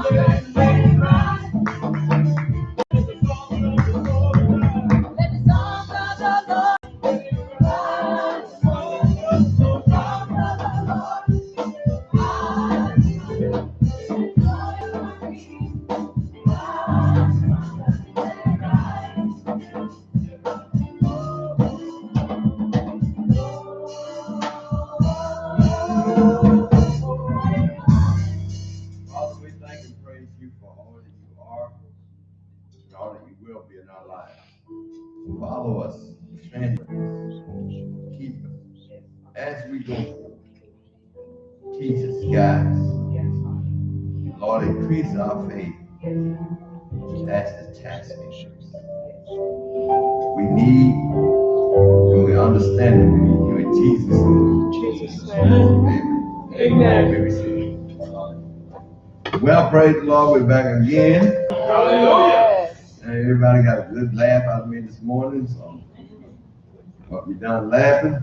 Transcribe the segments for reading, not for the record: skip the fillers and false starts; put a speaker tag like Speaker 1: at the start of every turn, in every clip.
Speaker 1: Father, we thank and praise you for all that you are and all that you will be in our lives. Follow us, strengthen us, keep us as we go forward. Teach us, guide us. Lord, increase our faith as the task increases. We need and we understand that we need you in Jesus' name.
Speaker 2: Jesus' name. Amen.
Speaker 1: Well, praise the Lord, we're back again.
Speaker 2: Hallelujah.
Speaker 1: And everybody got a good laugh out of me this morning, so hope you're done laughing.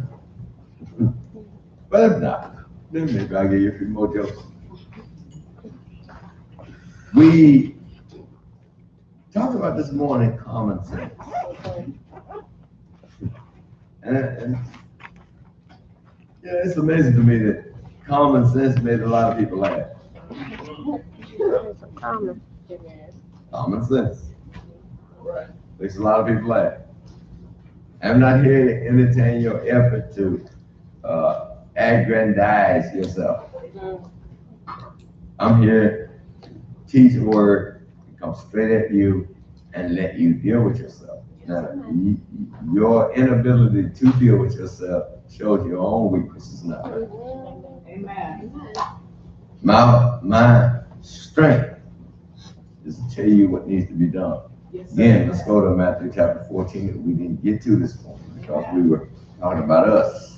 Speaker 1: But if not, then maybe I'll give you a few more jokes. We talked about this morning common sense. And yeah, it's amazing to me that common sense made a lot of people laugh. Common sense. Makes a lot of people laugh. I'm not here to entertain your effort to aggrandize yourself. I'm here to teach the word, come straight at you, and let you deal with yourself. Now, your inability to deal with yourself shows your own weaknesses now.
Speaker 2: Amen.
Speaker 1: My strength is to tell you what needs to be done. Again, let's go to Matthew chapter 14 that we didn't get to this morning because we were talking about us.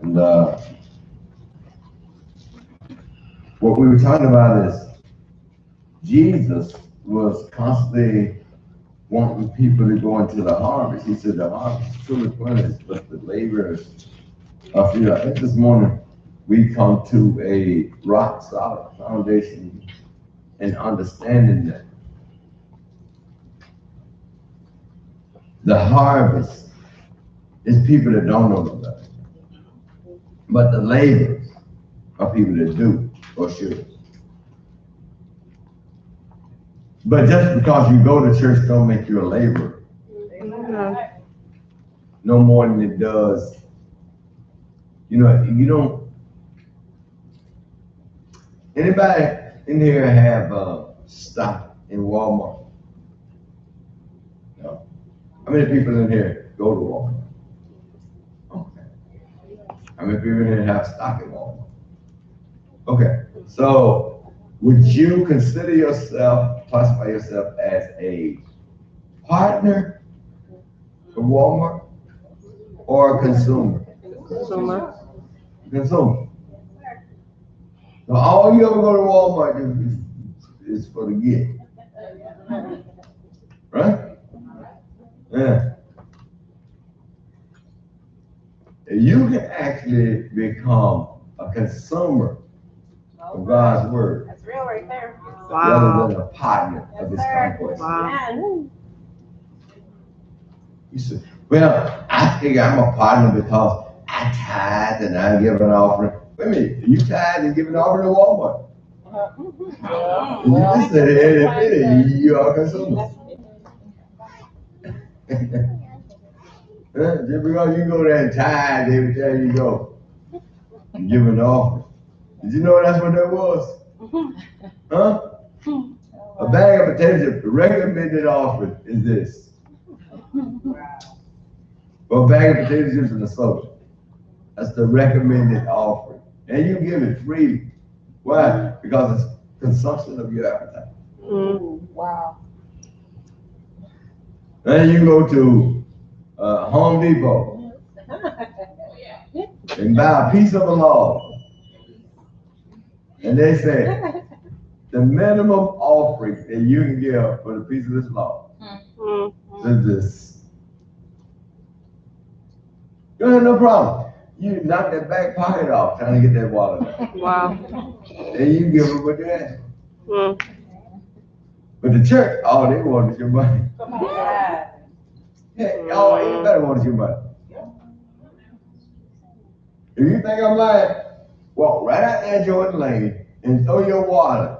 Speaker 1: And what we were talking about is Jesus was constantly wanting people to go into the harvest. He said the harvest is truly plenty, but the laborers are few. I think this morning we come to a rock solid foundation and understanding that the harvest is people that don't know no better, but the laborers are people that do or should. But just because you go to church don't make you a laborer. No more than it does. You know, you don't. Anybody in here have stock in Walmart? No. How many people in here go to Walmart? Okay. How many people in here have stock in Walmart? Okay. So, would you consider yourself, classify yourself as a partner of Walmart or a consumer? Consumer. So all you ever go to Walmart is for the gift. Right? Yeah. You can actually become a consumer of God's word.
Speaker 2: That's real right there.
Speaker 1: Rather than a partner of his conquest.
Speaker 2: Wow.
Speaker 1: You say, well, I figure I'm a partner because I tithe and I give an offering. Wait a minute, you tithe and give an offering to Walmart? You just said it, you are a consumer. Just because you go there and tithe every time you go, you give an offering. Did you know that's what that was? Huh? A bag of potatoes, the recommended offering is this. Well, a bag of potatoes chips and a soda. That's the recommended offering. And you give it freely. Why? Because it's consumption of your appetite.
Speaker 2: Wow.
Speaker 1: Then you go to Home Depot and buy a piece of a log. And they say, the minimum offering that you can give for the piece of this log is this. You have no problem. You knock that back pocket off trying to get that wallet out.
Speaker 3: Wow.
Speaker 1: And you give them what you ask.
Speaker 3: Mm.
Speaker 1: But the church, all they want is your money.
Speaker 2: Come on, God.
Speaker 1: Hey, all anybody wants your money. If you think I'm lying, walk right out there Jordan Lane and throw your wallet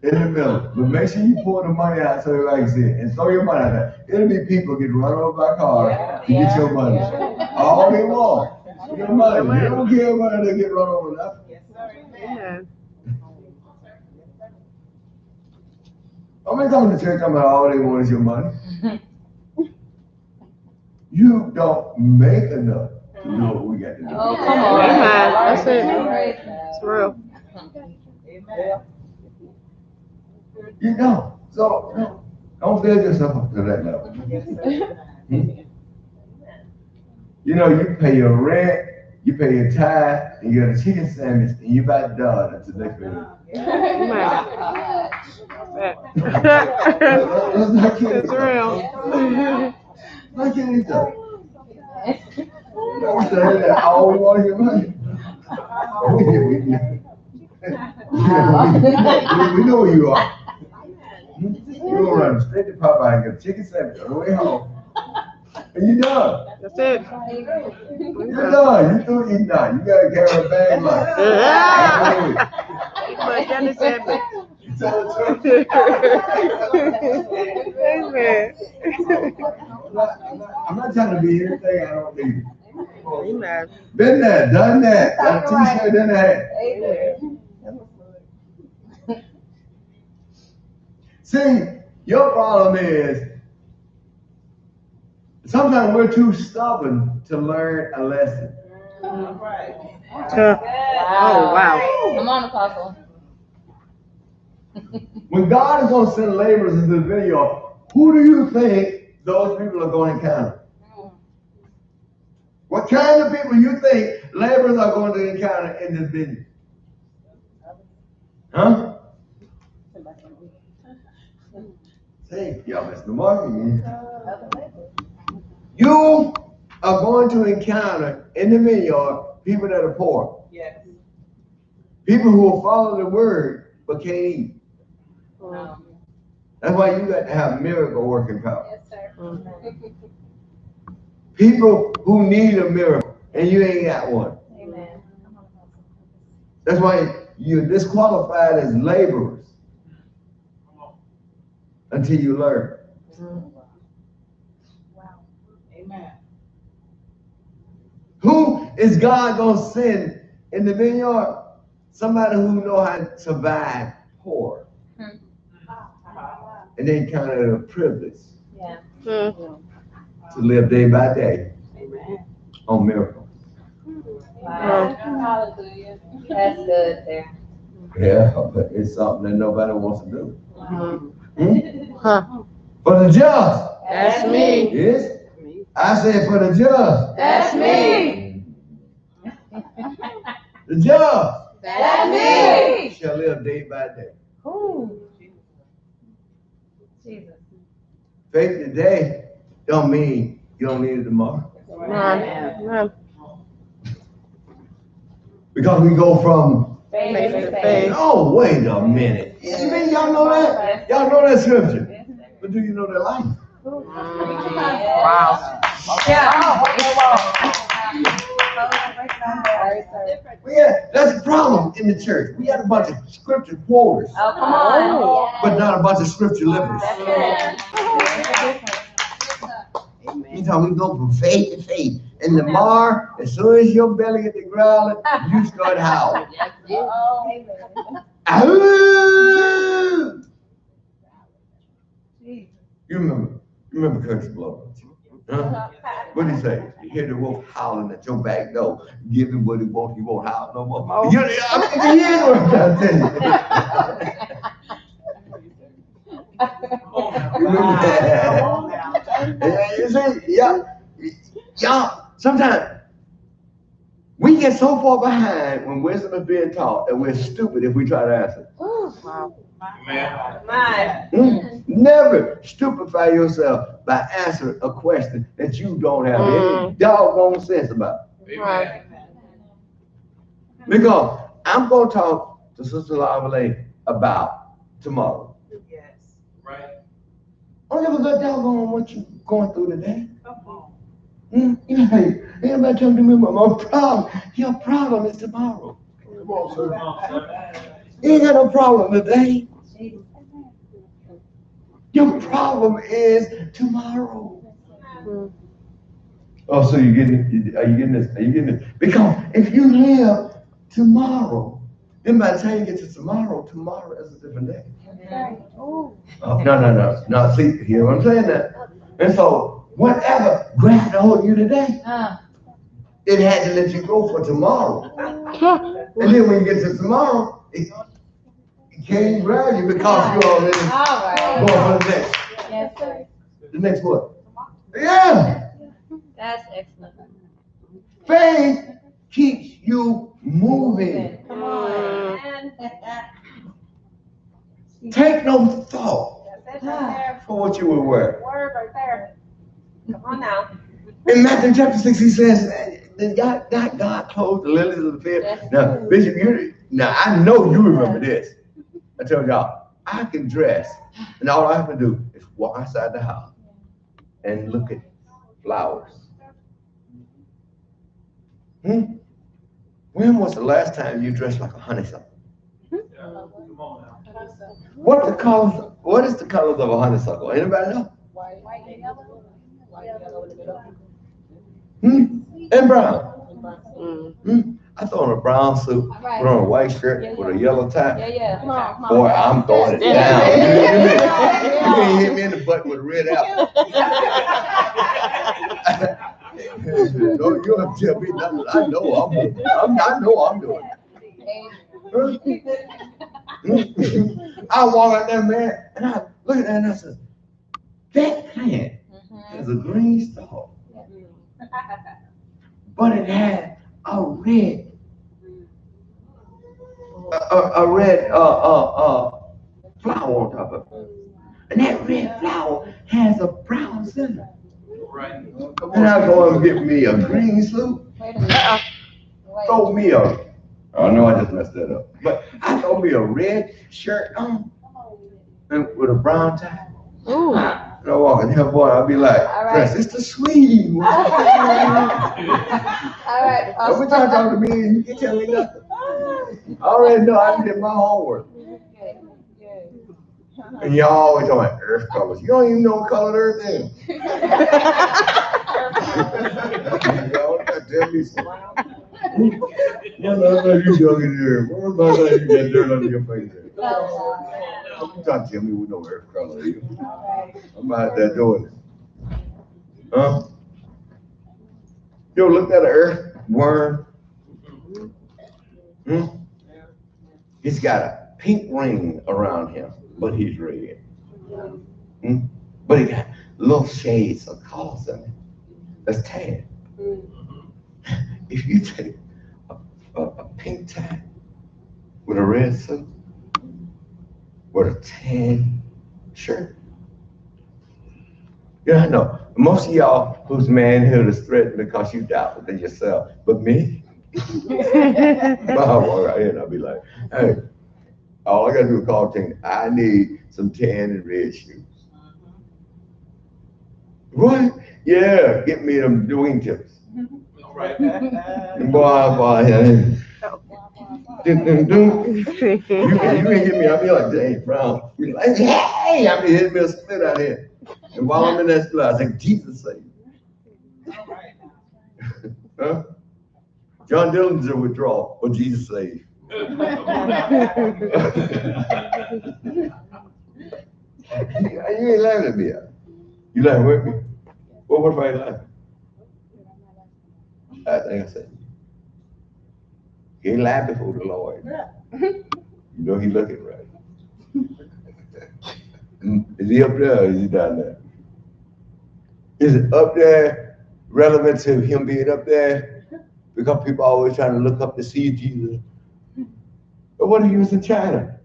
Speaker 1: in the middle. But make sure you pull the money out so everybody can see it. And throw your money out there. It'll be people getting run over by cars to get your money. All they want is your money. You don't care whether they get run over or not.
Speaker 3: Amen.
Speaker 1: I'm not coming to church talking about all they want is your money. You don't make enough to do what we got to do.
Speaker 2: Oh, come on.
Speaker 3: Amen. That's it. It's real.
Speaker 2: Amen.
Speaker 1: You don't. So don't build yourself up to that level. You know, you pay your rent, you pay your tithe, and you get a chicken sandwich, and you about done until next week. Let's not kid
Speaker 3: It's
Speaker 1: each other.
Speaker 3: real.
Speaker 1: Not kid each other. You know what I'm saying? That all we want is your money. We know where you are. You gonna run straight to Popeye and get a chicken sandwich on the way home. And you done.
Speaker 3: That's it.
Speaker 1: You're done. You through eating done. You gotta carry a bag like
Speaker 3: My goodness, amen. Amen.
Speaker 1: I'm not trying to be anything I don't need.
Speaker 3: Amen.
Speaker 1: Been there, done that. Got a t-shirt in the hat. See, your problem is sometimes we're too stubborn to learn a lesson.
Speaker 3: Oh, wow.
Speaker 2: Come on, Apostle.
Speaker 1: When God is going to send laborers into the vineyard, who do you think those people are going to encounter? What kind of people you think laborers are going to encounter in the vineyard? Huh? See, y'all missed the mark again. You are going to encounter in the vineyard people that are poor.
Speaker 2: Yes.
Speaker 1: People who will follow the word but can't eat. That's why you got to have miracle working power.
Speaker 2: Yes, sir.
Speaker 1: People who need a miracle and you ain't got one.
Speaker 2: Amen.
Speaker 1: That's why you're disqualified as laborers until you learn.
Speaker 2: Wow. Amen.
Speaker 1: Who is God going to send in the vineyard? Somebody who know how to survive poor. And they count it a privilege
Speaker 2: Yeah.
Speaker 1: to live day by day on miracles.
Speaker 2: Wow. Hallelujah. That's good there.
Speaker 1: Yeah, but it's something that nobody wants to do.
Speaker 3: Huh.
Speaker 1: For the just.
Speaker 3: That's me.
Speaker 1: Yes? I said for the just.
Speaker 2: That's me.
Speaker 1: The just
Speaker 2: That's me.
Speaker 1: shall live day by day.
Speaker 2: Ooh. Jesus.
Speaker 1: Faith today don't mean you don't need it tomorrow.
Speaker 3: Amen.
Speaker 1: Because we go from,
Speaker 2: Faith to faith.
Speaker 1: oh, wait a minute. You mean y'all know that? Y'all know that scripture. But do you know their life?
Speaker 3: Wow.
Speaker 1: Yeah, that's the problem in the church. We got a bunch of scripture quoters,
Speaker 2: Oh, come on.
Speaker 1: but not a bunch of scripture livers. You know, we go from faith to faith. And the more, as soon as your belly get to growling, you start howling. Ahoo! You remember Curtis Blow? Huh? What did he say? You hear the wolf howling at your back door. Give him what he wants, he won't howl no more.
Speaker 3: Oh.
Speaker 1: You hear what I'm trying to tell you. Remember that? Yeah, you see, y'all, sometimes we get so far behind when wisdom is being taught that we're stupid if we try to answer.
Speaker 3: Wow.
Speaker 1: Never stupefy yourself by answering a question that you don't have any doggone sense about.
Speaker 3: Right.
Speaker 1: Because I'm going to talk to Sister Lavallee about tomorrow.
Speaker 4: Yes.
Speaker 5: Right.
Speaker 1: I don't give a good doggone what you're going through today. Hey, anybody talking to me about my problem? Your problem is tomorrow.
Speaker 5: Come on, sir.
Speaker 1: You ain't got no problem today. Your problem is tomorrow. Oh, so you getting it? Are you getting this? Are you getting it? Because if you live tomorrow, then by the time you get to tomorrow, tomorrow is a different day. Oh, no. See, hear what I'm saying now? And so, whatever grabbed a hold of you today, it had to let you go for tomorrow. And then when you get to tomorrow, it can't grab you because you're already going for the next.
Speaker 2: Yes, sir.
Speaker 1: The next what? Yeah.
Speaker 2: That's excellent.
Speaker 1: Faith keeps you moving.
Speaker 2: Come on.
Speaker 1: Take no thought
Speaker 4: That's it right there.
Speaker 1: for what you will wear.
Speaker 4: Word right there. Come on now.
Speaker 1: In Matthew chapter 6, he says, that God clothed the lilies of the field. Now, Bishop, I know you remember this. I tell y'all, I can dress, and all I have to do is walk outside the house and look at flowers. When was the last time you dressed like a honeysuckle?
Speaker 5: Come on now.
Speaker 1: What is the colors of a honeysuckle? Anybody know?
Speaker 2: White and yellow. White and yellow in the middle.
Speaker 1: And brown. I throw on a brown suit, put on a white shirt with a yellow tie.
Speaker 2: Yeah. Come on.
Speaker 1: Boy, I'm throwing it down. You can't hit me in the butt with a red apple. No, you don't tell me nothing. I know I'm doing it. I walk out there, man, and I look at that and I said, that plant is a green stalk, but it had a red flower on top of it. And that red flower has a brown center.
Speaker 5: Right.
Speaker 1: And I go and get me a green suit. Throw me I know I just messed that up. But I throw me a red shirt on and with a brown tie.
Speaker 3: Ooh.
Speaker 1: And I walk in here, boy, I'll be like, Press, it's the sweet one.
Speaker 2: All right.
Speaker 1: Every time you talk to me, you can tell me nothing. I already know I did my homework. And y'all always talking about earth colors. You don't even know what color earth is. Y'all gotta tell me something. No, you joking here. What about that? You got dirt under your face there. You trying to tell me we know earth color is. I'm out there doing it. Huh? You ever looked at an earthworm? He's got a pink ring around him, but he's red. But he got little shades of colors in it. That's tan. If you take a pink tie with a red suit, with a tan shirt, I know most of y'all whose manhood is threatened because you doubt within yourself, but me, I'll walk out here and I'll be like, hey, all I gotta do is call Tina. I need some tan and red shoes. What? Yeah, get me them wingtips.
Speaker 5: All right.
Speaker 1: Boy, you can't get me. I'll be like, dang, Brown. Be like, hey, I'll be hitting me a split out here. And while I'm in that split, I say, Jesus saved. Huh? John Dillinger withdrawal, but Jesus saved. You ain't laughing at me. You laughing with me? What if I ain't laughing? I think I said, he ain't laughing before the Lord. You know he looking right. Is he up there or is he down there? Is it up there relevant to him being up there? Because people are always trying to look up to see Jesus. But what if he was in China?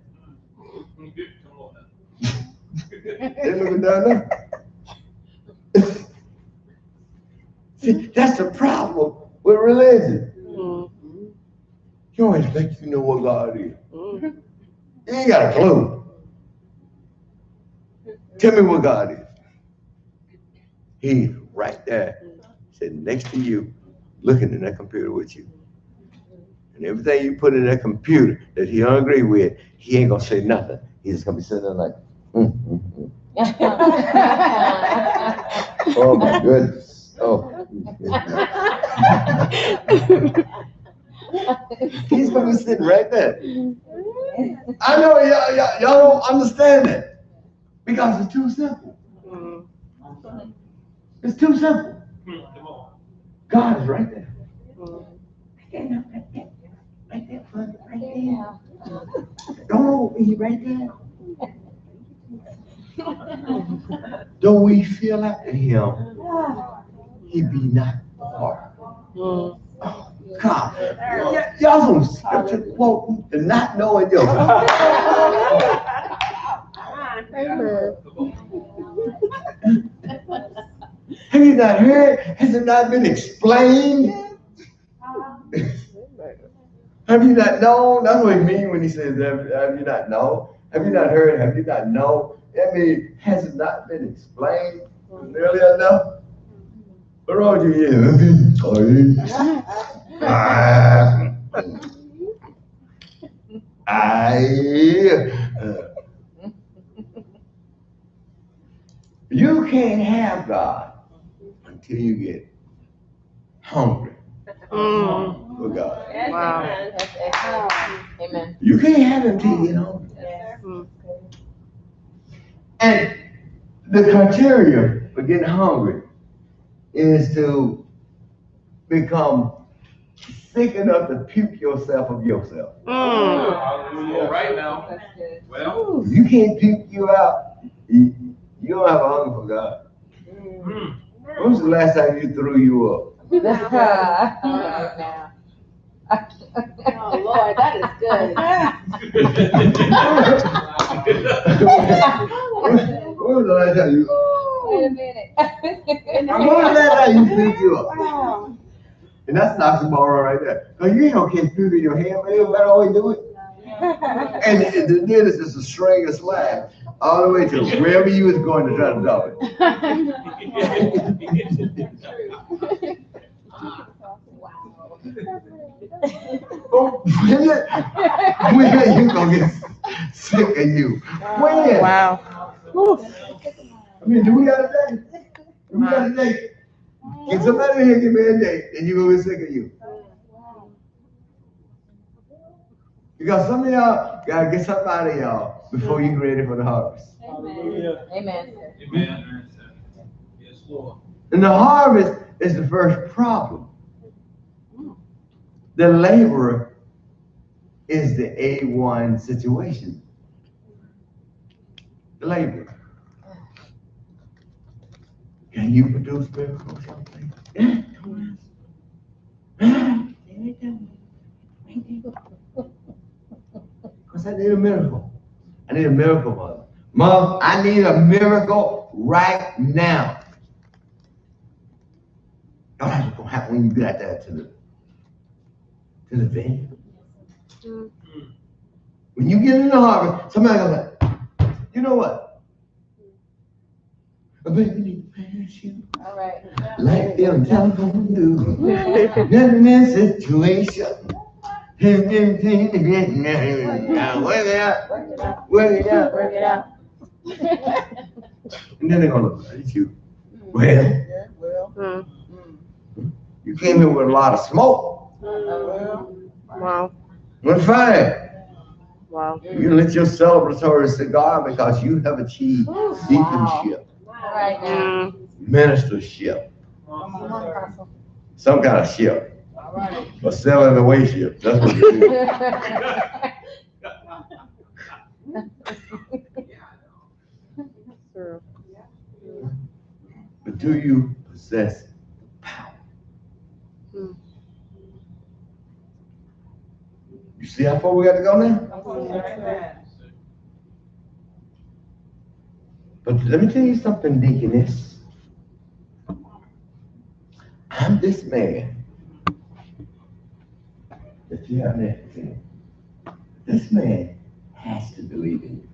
Speaker 1: They looking down there. See, that's the problem with religion. You always think you know what God is.
Speaker 3: Mm.
Speaker 1: You ain't got a clue. Tell me what God is. He's right there, sitting next to you, looking at that computer with you. And everything you put in that computer that he don't agree with, he ain't gonna say nothing. He's just gonna be sitting there like, oh my goodness. Oh. He's gonna be sitting right there. I know y'all don't understand that because it's too simple.
Speaker 3: Mm.
Speaker 1: It's too simple.
Speaker 5: Come on.
Speaker 1: God is right there.
Speaker 3: Mm.
Speaker 1: Right there, right there. Oh, he right there. Don't we feel after him? He be not far.
Speaker 3: Mm.
Speaker 1: Oh, God. Y'all some scripture quoting and not knowing your.
Speaker 3: Amen.
Speaker 1: Have you not heard? Has it not been explained? Have you not known? That's what he means when he says, have you not known? Have you not heard? Have you not known? I mean, has it not been explained nearly enough? What wrong with you? You can't have God until you get hungry
Speaker 3: Mm.
Speaker 1: for God.
Speaker 3: Wow.
Speaker 2: Amen.
Speaker 1: You can't have him until you get hungry.
Speaker 3: Mm.
Speaker 1: And the criteria for getting hungry is to become sick enough to puke yourself of yourself.
Speaker 3: Mm.
Speaker 5: Hallelujah. All right now. Well.
Speaker 1: If you can't puke you out, you don't have a hunger for God. When was the last time you threw you up?
Speaker 2: Oh Lord, that is good.
Speaker 1: When was the last time you?
Speaker 2: Wait a minute.
Speaker 1: When was the last time you puked you up? And that's an oxymoron right there. Because you ain't gonna keep puking your hand, but you better always do it. And the deal is just a string of slabs all the way to wherever you was going to try to dump it. When you gonna get sick of you? When?
Speaker 3: Wow.
Speaker 1: I mean, do we got a day? Do we got a day? Get somebody in here, give me a date, and you gonna get sick of you. Because some of y'all gotta get something out of y'all before you get ready for the harvest.
Speaker 5: Hallelujah.
Speaker 2: Amen.
Speaker 5: Amen. Yes, Lord.
Speaker 1: And the harvest is the first problem. The laborer is the A1 situation. The laborer. Can you produce miracles? Yeah. Because I need a miracle. I need a miracle, Mother. Mom, I need a miracle right now. Don't have to happen when you get out there to the venue. When you get in the harvest, somebody goes like, you know what? A baby need a parachute.
Speaker 2: All right.
Speaker 1: Like them telephone do. Nothing in situation. Work it out. Work it out.
Speaker 2: Work it out.
Speaker 1: And then they're gonna look at you. Well,
Speaker 3: Mm.
Speaker 1: you came here with a lot of smoke.
Speaker 3: Wow.
Speaker 1: Well, fine.
Speaker 3: Wow.
Speaker 1: You lit your celebratory cigar because you have achieved deaconship,
Speaker 2: All right now.
Speaker 3: Mm.
Speaker 1: ministership,
Speaker 2: Come on, Apostle.
Speaker 1: some kind of ship. A sailing away ship. That's what you do.
Speaker 3: True.
Speaker 1: But do you possess power?
Speaker 3: Mm.
Speaker 1: You see how far we got to go now? But let me tell you something, deaconess. I'm this man that Yeah, man. This man has to believe in you.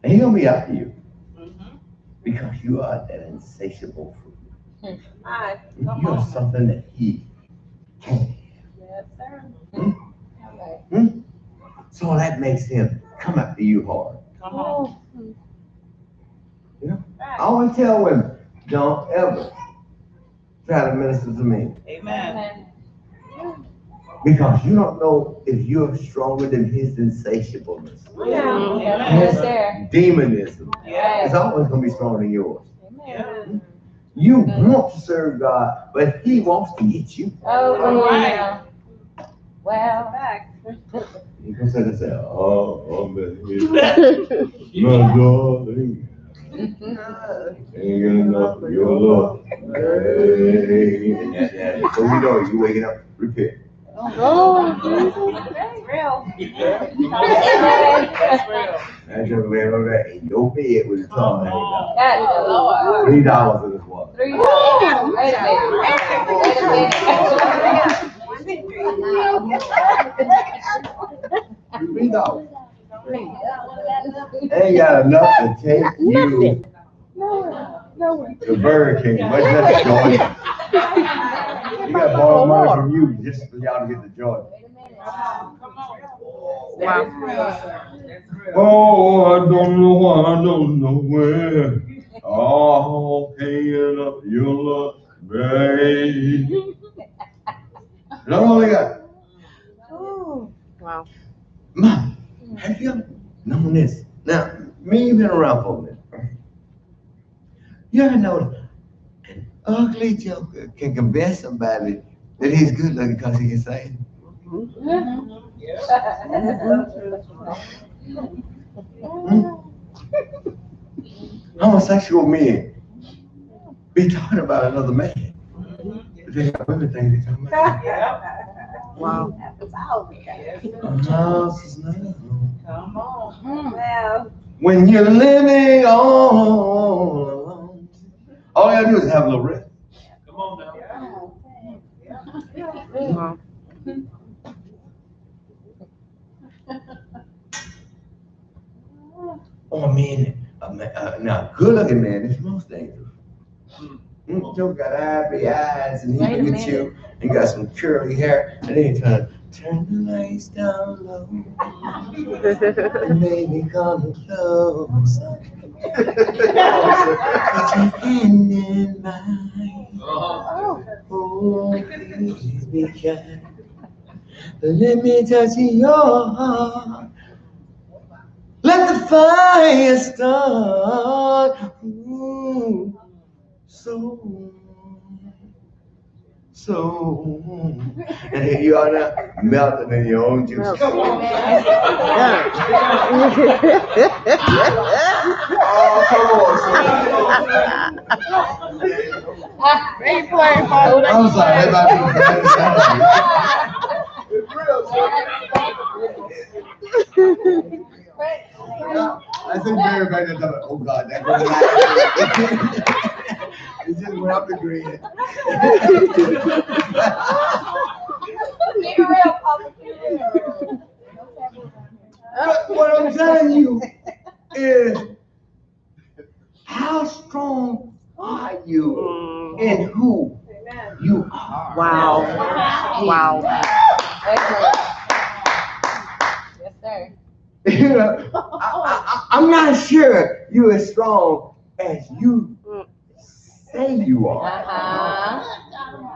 Speaker 1: And he's gonna be after you. Because you are that insatiable fruit.
Speaker 4: Hi.
Speaker 1: You are something that he can't.
Speaker 4: Yes, sir.
Speaker 1: So that makes him come after you hard.
Speaker 2: Come on.
Speaker 1: You know? I always tell women, don't ever try to minister to me.
Speaker 2: Amen.
Speaker 1: Because you don't know if you're stronger than his insatiableness.
Speaker 4: Yes, sir.
Speaker 1: Demonism.
Speaker 2: Yeah.
Speaker 1: It's always going to be stronger than yours.
Speaker 2: Yeah.
Speaker 1: You want to serve God, but he wants to get you.
Speaker 4: Oh,
Speaker 2: All right.
Speaker 4: Well, back.
Speaker 1: You can sit and say, oh, man. My darling. Ain't got enough of your love. Hey. So we know you waking up, repent.
Speaker 4: That's real.
Speaker 2: That's real.
Speaker 1: I just lay over there in your bed with his tongue hanging out.
Speaker 4: That's the Lord.
Speaker 1: $3 in this water.
Speaker 4: $3. Wait a minute.
Speaker 1: $3. Ain't got enough to take you to Burger King, much less Georgia. You got to borrow money from you just for y'all to get to Georgia.
Speaker 2: Wow.
Speaker 1: Oh, I don't know why, I don't know where. Oh, paying up your love, baby. That's all they got.
Speaker 3: Wow.
Speaker 1: Mom, have you ever known this? Now, me, you've been around for a minute. You ever know an ugly joker can convince somebody that he's good looking because he can sing? Homosexual men be talking about another man. But they got women think they're talking about.
Speaker 3: Wow.
Speaker 2: Come on.
Speaker 4: Well,
Speaker 1: When you're living all alone, all you gotta do is have a little rest.
Speaker 5: Come on now.
Speaker 3: Wow.
Speaker 1: Oh man, now good looking man is most dangerous. Joe got happy eyes and he
Speaker 4: Wait a
Speaker 1: look at you and got some curly hair and then he trying to turn the lights down low and maybe come close. Put your hand in mine. Oh, please be kind. Let me touch your heart. Let the fire start. Ooh, so. And here you are now, melting in your own juice. Come on. Oh, come on. I'm sorry, everybody. It's real, I think Mary back there thought, oh God, that girl it just went off the grid.
Speaker 4: be real, Papa.
Speaker 1: But what I'm telling you is, how strong are you in who you are?
Speaker 3: Wow. Wow.
Speaker 4: Excellent. Yes, sir.
Speaker 1: You know, I'm not sure you're as strong as you say you are.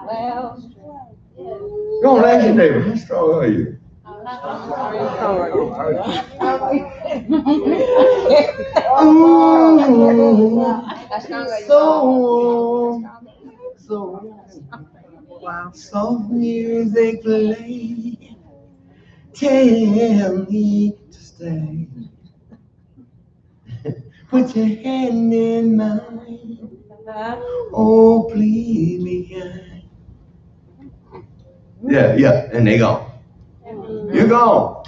Speaker 4: Well.
Speaker 1: Go on, ask your neighbor, how strong are you? So
Speaker 3: Wow.
Speaker 1: soft music play, tell me to stay. Put your hand in mine. Oh, please be kind. Yeah, and they gone. You're gone.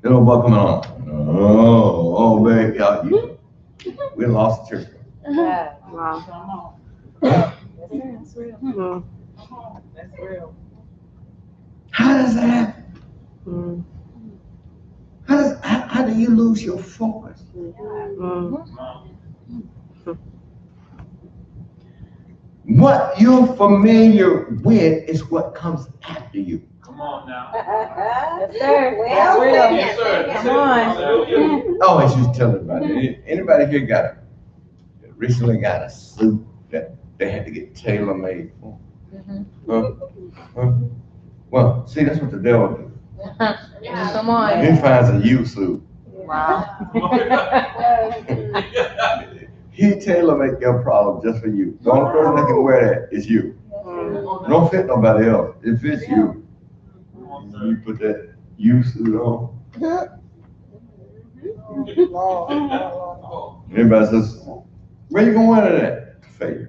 Speaker 1: Little boy coming on. Oh, baby, we lost the church.
Speaker 3: Wow.
Speaker 2: Come on.
Speaker 4: That's real.
Speaker 3: Hmm.
Speaker 2: That's real.
Speaker 1: How does that happen?
Speaker 3: Mm.
Speaker 1: How do you lose your focus?
Speaker 3: Mm.
Speaker 1: What you're familiar with is what comes after you.
Speaker 5: Come on now.
Speaker 4: Yes, sir.
Speaker 2: Well,
Speaker 4: Real.
Speaker 5: Yes, sir.
Speaker 4: Come on.
Speaker 1: Oh, and she's telling about it. Anybody here recently got a suit that they had to get tailor made for? Huh? Huh? Well, see, that's what the devil do.
Speaker 4: Come on.
Speaker 1: He finds a used suit.
Speaker 3: Wow.
Speaker 1: He tailor make your problem just for you. The only person that can wear that is you.
Speaker 3: Mm.
Speaker 1: It don't fit nobody else. It fits you. You put that used suit on. Everybody says, where you gonna wear that? To faith.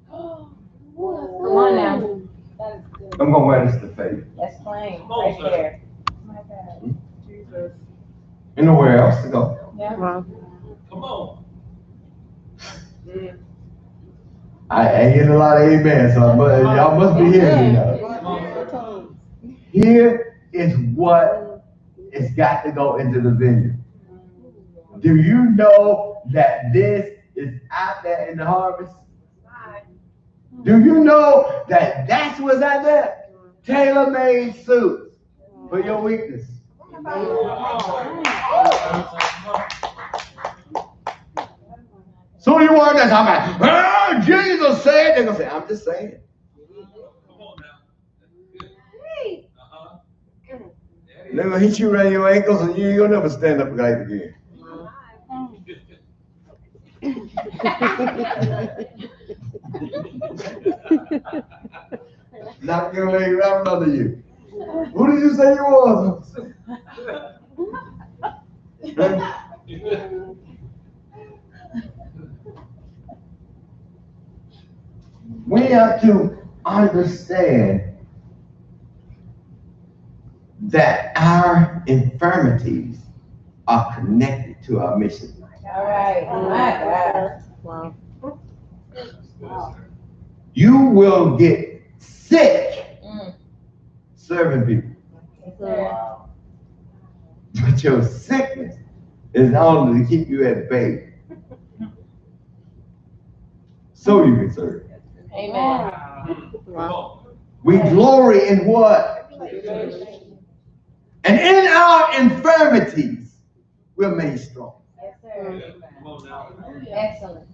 Speaker 4: Come on now.
Speaker 1: I'm gonna wear this to faith.
Speaker 4: That's plain. Right there.
Speaker 1: And nowhere else to go.
Speaker 3: Wow.
Speaker 5: Come on.
Speaker 1: I get a lot of amen, so y'all must be hearing me now. Here is what it's got to go into the vineyard. Do you know that this is out there in the harvest? Do you know that that's what's out there? Tailor-made suits for your weakness. So you want that talking about, Jesus said, they're gonna say, I'm just saying.
Speaker 5: Come on now. Uh-huh.
Speaker 1: They're gonna hit you around your ankles and you'll never stand up right again. Knock your leg right under you. Who did you say you was? We have to understand that our infirmities are connected to our mission.
Speaker 4: All right. My God.
Speaker 3: Wow.
Speaker 1: You will get sick serving people,
Speaker 4: Yes, sir.
Speaker 1: but your sickness is only to keep you at bay so you can serve.
Speaker 4: Amen.
Speaker 5: Come on.
Speaker 1: We glory in what? And in our infirmities, we're made strong.
Speaker 4: Yes, sir.
Speaker 5: Come on now.
Speaker 4: Excellent.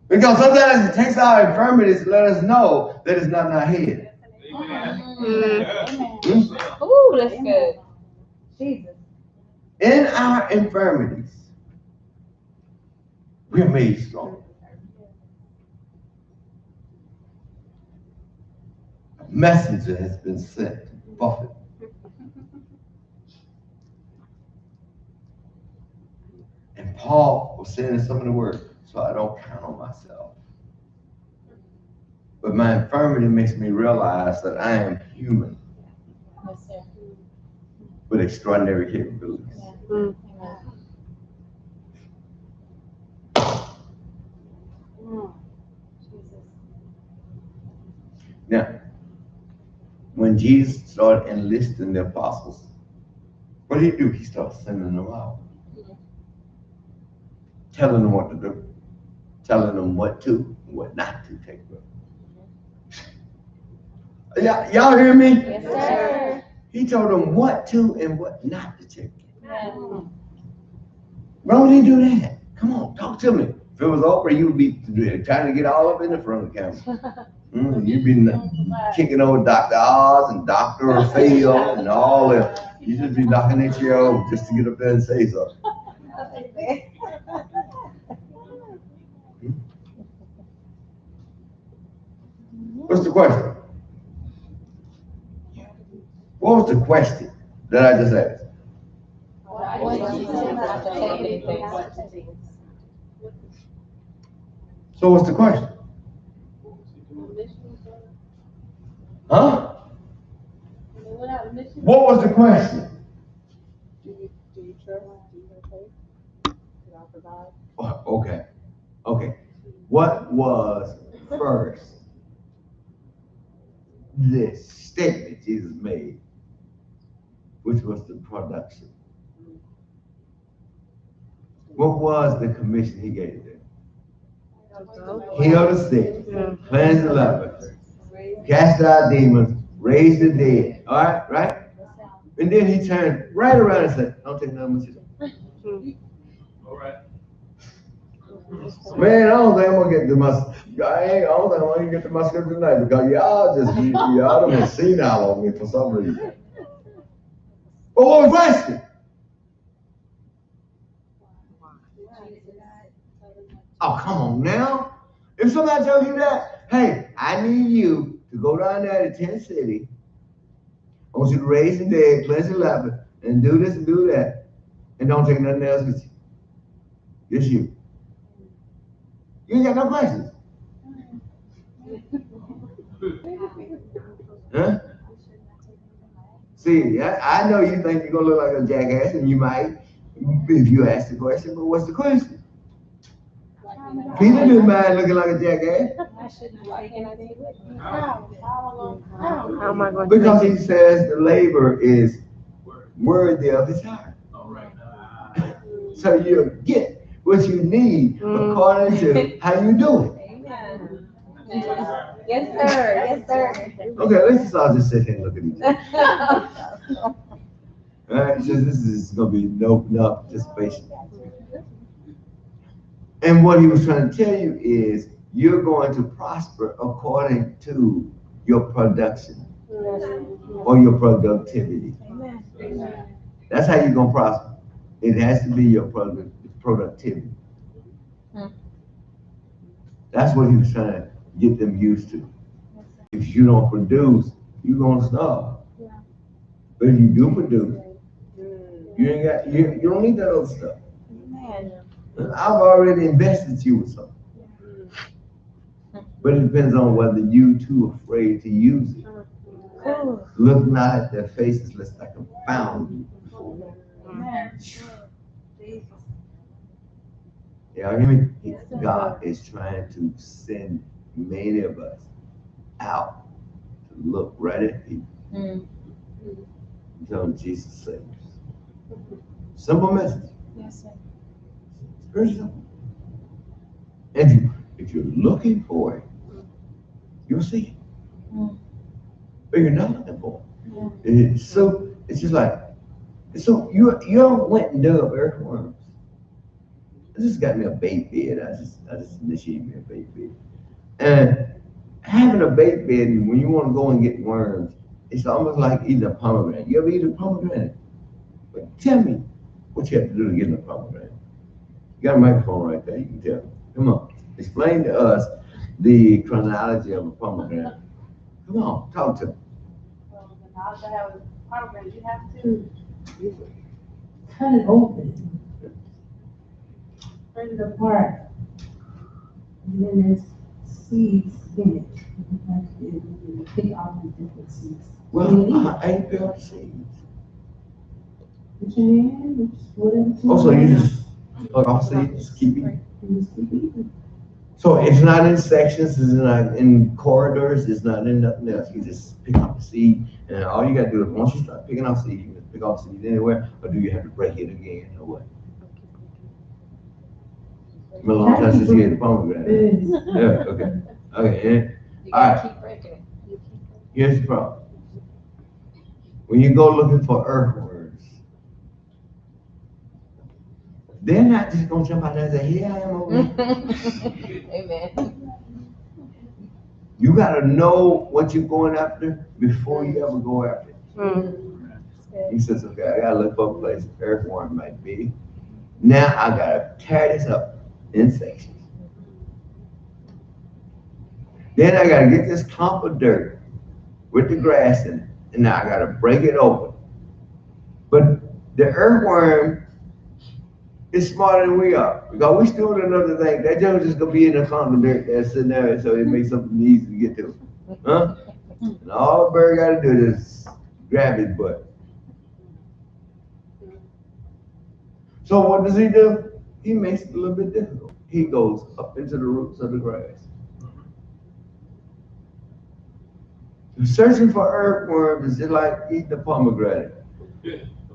Speaker 1: Because sometimes it takes our infirmities to let us know that it's not in our head.
Speaker 5: Amen.
Speaker 4: Ooh, that's good. Jesus.
Speaker 1: In our infirmities, we're made strong. A messenger has been sent to buffet. And Paul was saying in some of the words, so I don't count on myself. But my infirmity makes me realize that I am human
Speaker 4: Yes, sir.
Speaker 1: with extraordinary capabilities.
Speaker 3: Mm.
Speaker 1: Now, when Jesus started enlisting the apostles, what did he do? He started sending them out, telling them what to do, telling them what to and what not to take with them. Y'all hear me?
Speaker 4: Yes, sir.
Speaker 1: He told them what to and what not to take.
Speaker 4: Yeah.
Speaker 1: Why would he do that? Come on, talk to me. If it was Oprah, you'd be trying to get all up in the front of the camera. You'd be kicking over Dr. Oz and Dr. Phil and all that. You'd just be knocking their chair over just to get up there and say something. What's the question? What was the question that I just asked?
Speaker 4: What did Jesus say not to take anything?
Speaker 1: So what's the question? Huh? What was the question?
Speaker 2: Do you trust? Do you have faith? Did I provide?
Speaker 1: Okay. Okay. What was first? This statement Jesus made which was the production. What was the commission he gave them? Heal the sick, cleanse the leper, cast out demons, raise the dead. All right, right? And then he turned right around and said, don't take none of my children.
Speaker 5: All right.
Speaker 1: Man, I don't think I'm gonna get to my. I don't think I'm gonna get to my scripture tonight because y'all done been senile on me for some reason. But what was the question? Oh, come on now. If somebody tells you that, hey, I need you to go down there to Tent City. I want you to raise the dead, cleanse the leper, and do this and do that, and don't take nothing else with you. Just you. You ain't got no questions. Huh? See, I know you think you're gonna look like a jackass, and you might if you ask the question, but what's the question? Peter didn't mind looking like a jackass.
Speaker 3: How am I going to?
Speaker 1: Because he says the labor is worthy of his hire.
Speaker 5: All right.
Speaker 1: So you get what you need according to how you do it.
Speaker 4: Yes, sir. Yes, sir.
Speaker 1: Okay, let's just all just sit here and look at each other. All right, so this is gonna be no participation. And what he was trying to tell you is you're going to prosper according to your production or your productivity. That's how you're gonna prosper. It has to be your productivity. That's what he was trying to get them used to. If you don't produce, you're gonna starve. But if you do produce, you don't need that other stuff. I've already invested you with something. But it depends on whether you too afraid to use it. Look not at their faces lest I confound you before. Y'all hear me? God is trying to send many of us out to look right at people. Tell them Jesus saves. Simple message.
Speaker 4: Yes, sir.
Speaker 1: Very simple. And if you're looking for it, you'll see it. But you're not looking for it. It's just like, so you went and dug up earthworms. I just got me a bait bed. I just initiated me a bait bed. And having a bait bed, when you want to go and get worms, it's almost like eating a pomegranate. You ever eat a pomegranate? But tell me what you have to do to get a pomegranate. You got a microphone right there, you can tell me. Come on, explain to us the chronology of a pomegranate. Come on, talk to me.
Speaker 2: Well, in order to have a pomegranate, you have to
Speaker 6: cut it open, spread it apart, and then there's seeds in it. You have to pick out the different seeds.
Speaker 1: Well, I ain't built seeds.
Speaker 6: Put your hand, whatever.
Speaker 1: Oh, so you just pluck off seeds, just keep eating.
Speaker 6: You just keep eating.
Speaker 1: So it's not in sections, it's not in corridors, it's not in nothing else. You just pick off the seed, and all you gotta do is once you start picking off seed, you can pick off seed anywhere, or do you have to break it again, or what? It's been a long time since you ate a pomegranate. Yeah, okay. Okay, and
Speaker 4: You
Speaker 1: all
Speaker 4: gotta
Speaker 1: right.
Speaker 4: keep breaking it.
Speaker 1: Here's the problem. When you go looking for earthworms, they're not just gonna jump out there and say, here I am over here.
Speaker 4: Amen.
Speaker 1: You gotta know what you're going after before you ever go after it. He says, okay, I gotta look for a place earthworm might be. Now I gotta tear this up in sections. Then I gotta get this clump of dirt with the grass in it, and now I gotta break it open. But the earthworm is smarter than we are, because we still don't know the thing. That joke just gonna be in the clump of dirt that's sitting there, so it makes something easy to get to. Huh? And all the bird gotta do is grab his butt. So what does he do? He makes it a little bit difficult. He goes up into the roots of the grass. Searching for earthworms is just like eating a pomegranate.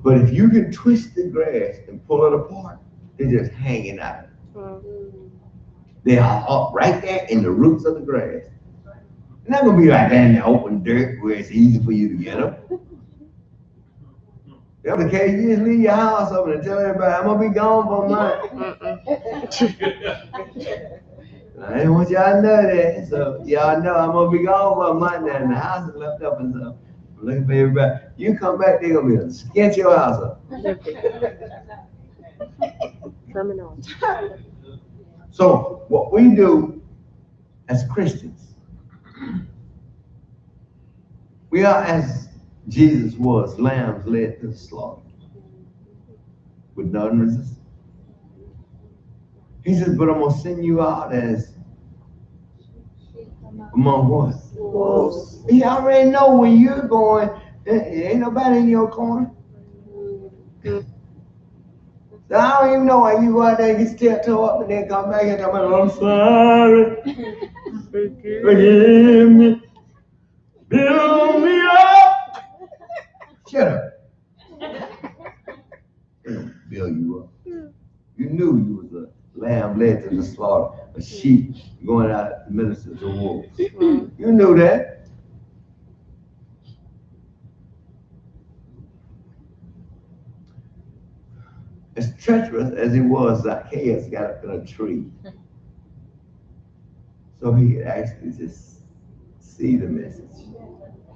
Speaker 1: But if you can twist the grass and pull it apart, they're just hanging out. They are up right there in the roots of the grass. They're not gonna be right there in the open dirt where it's easy for you to get them. The other case, you just leave your house open and tell everybody, I'm gonna be gone for a month. I didn't want y'all to know that, so y'all know I'm gonna be gone for a month now, and the house is left up and stuff. I'm looking for everybody. You come back, they're gonna be able to sketch your house up.
Speaker 3: Coming on.
Speaker 1: So what we do as Christians, we are as Jesus was, lambs led to the slaughter with none resistance. He says, but I'm gonna send you out as among what?
Speaker 3: Wolves.
Speaker 1: He already know when you're going, ain't nobody in your corner. So I don't even know why you go out there and get stepped up and then come back and talk about, I'm sorry, forgive me, build me up. Shut up. Build you up. You knew you was a lamb led to the slaughter, a sheep going out to minister to wolves. You knew that. As treacherous as it was, Zacchaeus got up in a tree. So he could actually just see the message.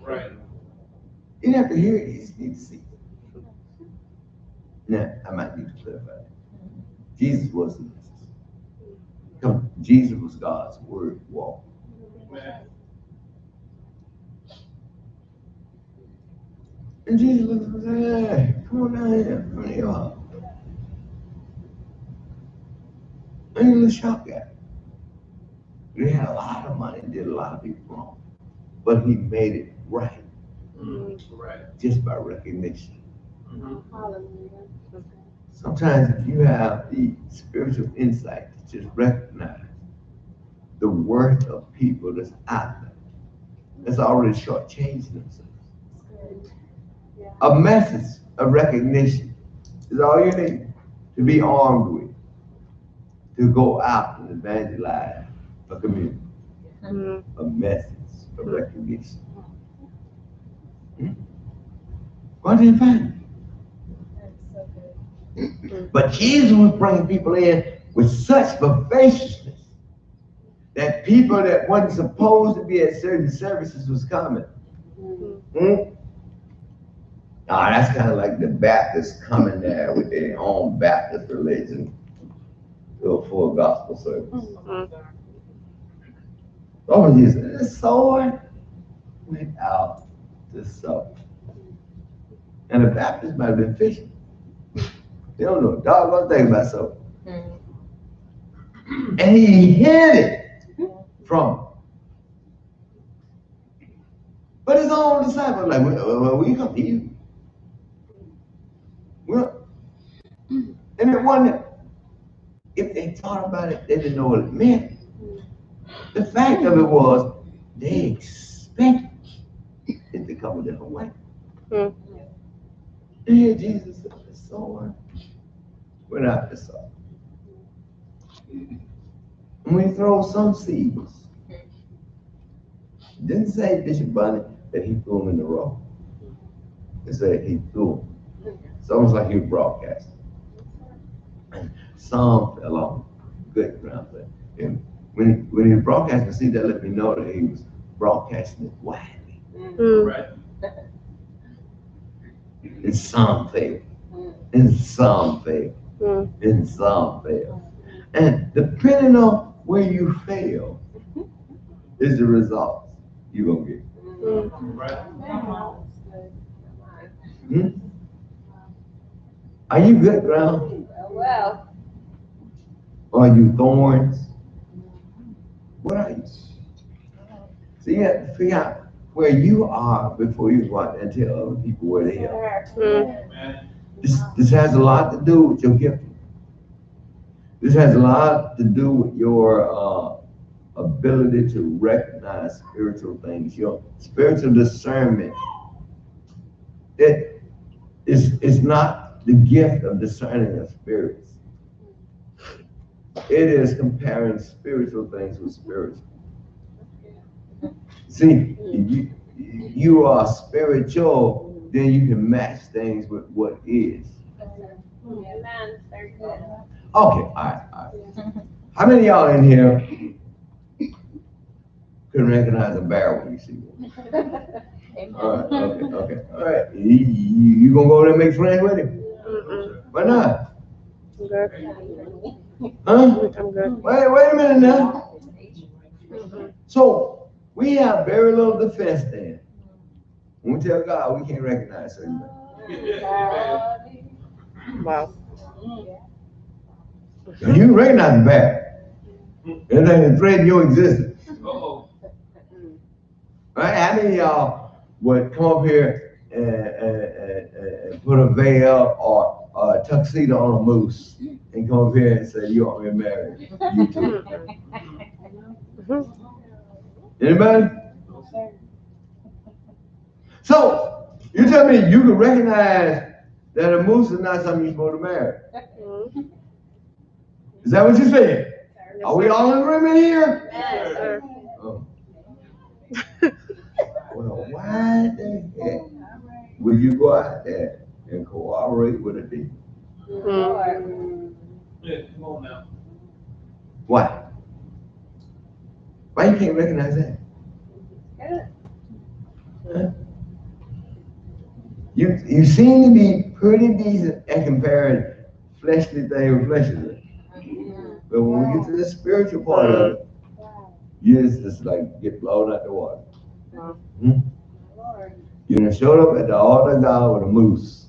Speaker 5: Right.
Speaker 1: You didn't have to hear it, you just need to see it. Now, I might need to clarify that. Jesus was the message. Come, Jesus was God's word walk. And Jesus looked and said, hey, come on down here. Come on here. And he was a shop guy. He had a lot of money and did a lot of people wrong. But he made it right.
Speaker 5: Right.
Speaker 1: Just by recognition.
Speaker 4: Hallelujah.
Speaker 1: Sometimes if you have the spiritual insight to just recognize the worth of people that's out there, that's already shortchanging themselves. A message of recognition is all you need to be armed with to go out and evangelize a community. A message of recognition. What did you find? But Jesus was bringing people in with such vivaciousness that people that wasn't supposed to be at certain services was coming. That's kind of like the Baptists coming there with their own Baptist religion to a full gospel service. Oh, Jesus, the sword went out to sow. And the Baptists might have been fishing. They don't know a doggone thing about soap. And he hid it from them. But his own disciples like, well, we come to you. Well, and it wasn't, if they thought about it, they didn't know what it meant. The fact of it was, they expected it to come a different way. And here Jesus said, the sword went out the soul. And we throw some seeds. It didn't say Bishop Bunny that he threw them in the row. It said he threw them. It's almost like he was broadcasting. And some fell on good ground. And when he was broadcasting, see, that let me know that he was broadcasting it widely.
Speaker 5: Right.
Speaker 1: And some failed. And some failed. And some failed. And depending on where you fail is the results you're going to get.
Speaker 5: Right.
Speaker 1: Are you good ground?
Speaker 4: Well.
Speaker 1: Or are you thorns? What are you? So you have to figure out where you are before you go out and tell other people where they are. This has a lot to do with your gifting. This has a lot to do with your ability to recognize spiritual things, your spiritual discernment. It's not the gift of discerning of spirits. It is comparing spiritual things with spiritual. See, you are spiritual, then you can match things with what is.
Speaker 2: Amen. Very good.
Speaker 1: Okay, all right. How many of y'all in here can recognize a bear when you see one? All right, okay. All right, you gonna go over there and make friends with him? Why not?
Speaker 3: I'm good.
Speaker 1: Huh?
Speaker 3: I'm good.
Speaker 1: Wait a minute now. So we have very little defense then. When we tell God we can't recognize certain things.
Speaker 3: Wow.
Speaker 1: And you can recognize the bear. Anything that threatens your existence.
Speaker 5: Uh-oh.
Speaker 1: Right? How many of y'all would come up here and put a veil or a tuxedo on a moose and come up here and say, you want me to marry you too? Anybody? So, you tell me you can recognize that a moose is not something you're supposed to marry. Is that what you said? Are we all in agreement here?
Speaker 3: Yes, sir.
Speaker 1: Oh. Well, why the heck would you go out there and cooperate with a demon?
Speaker 5: Yeah, come on now.
Speaker 1: Why? Why you can't recognize that? Huh? You seem to be pretty decent at comparing fleshly thing with fleshly thing. But when we get to the spiritual part of it, you just like get blown out the water. Hmm? You done showed up at the altar of God with a moose.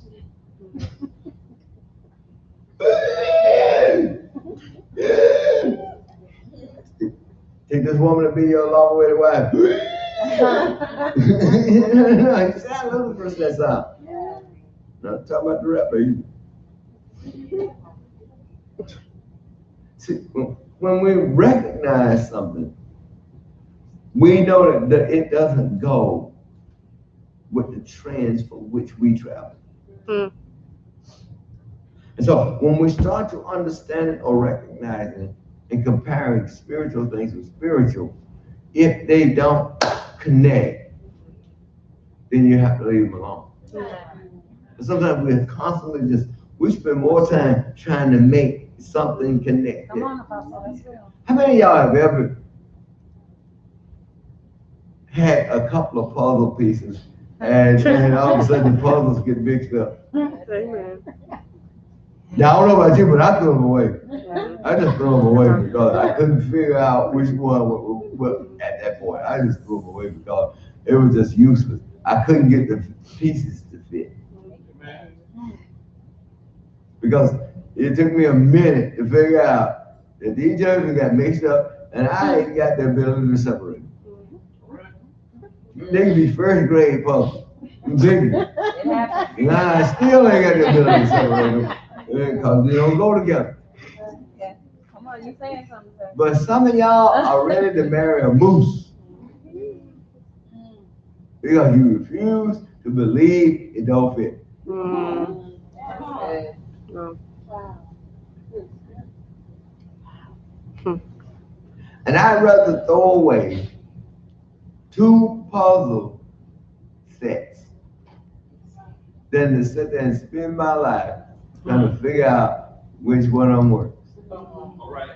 Speaker 1: Take this woman to be your long-awaited wife. You see, I love the person that sound. Not talking about the rapper either. See, when we recognize something, we know that it doesn't go with the trends for which we travel. And so when we start to understand it or recognize it and comparing spiritual things with spiritual, if they don't connect, then you have to leave them alone. And sometimes we're constantly we spend more time trying to make something connected.
Speaker 4: Come on, Apostle, that's real.
Speaker 1: How many of y'all have ever had a couple of puzzle pieces and all of a sudden the puzzles get mixed up?
Speaker 3: Amen.
Speaker 1: Now, I don't know about you, but I threw them away. I just threw them away because I couldn't figure out which one was at that point. I just threw them away because it was just useless. I couldn't get the pieces to fit. Because it took me a minute to figure out that these judges got mixed up and I ain't got the ability to separate them. They can be first grade puzzles. And I still ain't got the ability to separate them because they don't go together.
Speaker 4: Come on, you saying something, sir.
Speaker 1: But some of y'all are ready to marry a moose because you refuse to believe it don't fit.
Speaker 3: No.
Speaker 1: And I'd rather throw away 2 puzzle sets than to sit there and spend my life trying to figure out which one of them works.
Speaker 5: All right.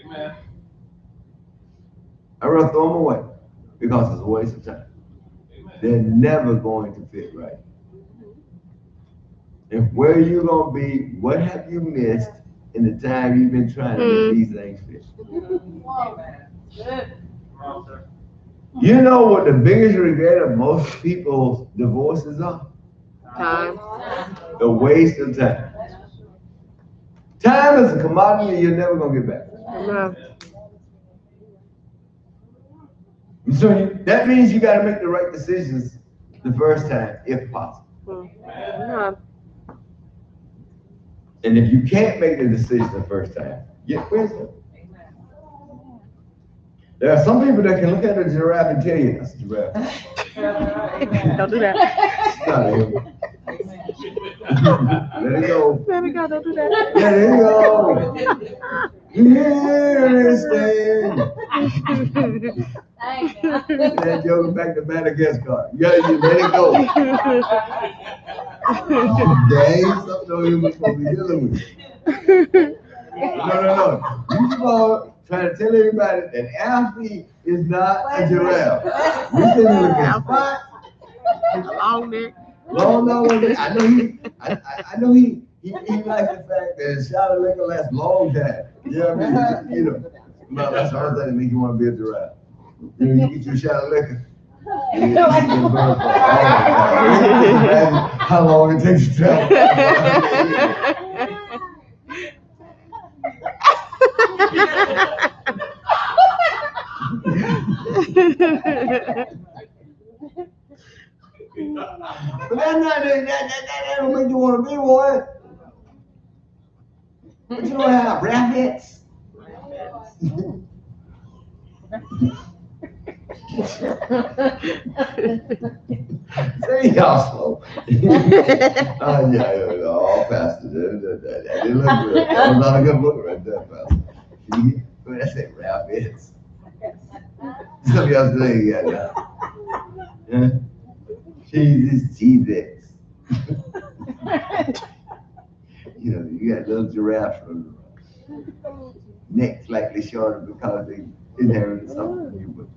Speaker 5: Amen.
Speaker 1: I'd rather throw them away because it's a waste of time.
Speaker 5: Amen.
Speaker 1: They're never going to fit right. And where are you going to be? What have you missed in the time you've been trying to make these things fit?
Speaker 5: Come on, sir.
Speaker 1: You know what the biggest regret of most people's divorces are?
Speaker 3: Time.
Speaker 1: The waste of time. Time is a commodity you're never going to get back.
Speaker 3: No.
Speaker 1: So that means you got to make the right decisions the first time, if possible.
Speaker 3: No.
Speaker 1: And if you can't make the decision the first time, get wisdom. There are some people that can look at a giraffe and tell you that's a giraffe.
Speaker 3: Don't do that.
Speaker 1: It's not a human. Let it go.
Speaker 3: Let it go, don't do that.
Speaker 1: Let it go. Here is staying. That joke back to Madagascar. Yeah, you let it go. There ain't something on you we're supposed to be dealing with. No. You keep on trying to tell everybody that Alfie is not a giraffe. We sitting there looking at Spot.
Speaker 3: Long neck.
Speaker 1: Long neck. I know he likes the fact that a shot of liquor lasts a long time. You know what I mean? You know, no, that's the other thing that makes you want to be a giraffe. You get your shot of liquor. How long it takes to travel. But that's not that don't make you want to be one. But you don't have rabbits. Say y'all slow. Yeah, all pastor. That didn't look good. That was not a good look right there, pastor. That's it, rabbits. Some of y'all today you got that. Yeah. Jesus. You know, you got little giraffes from neck slightly shorter because they inherited something from you.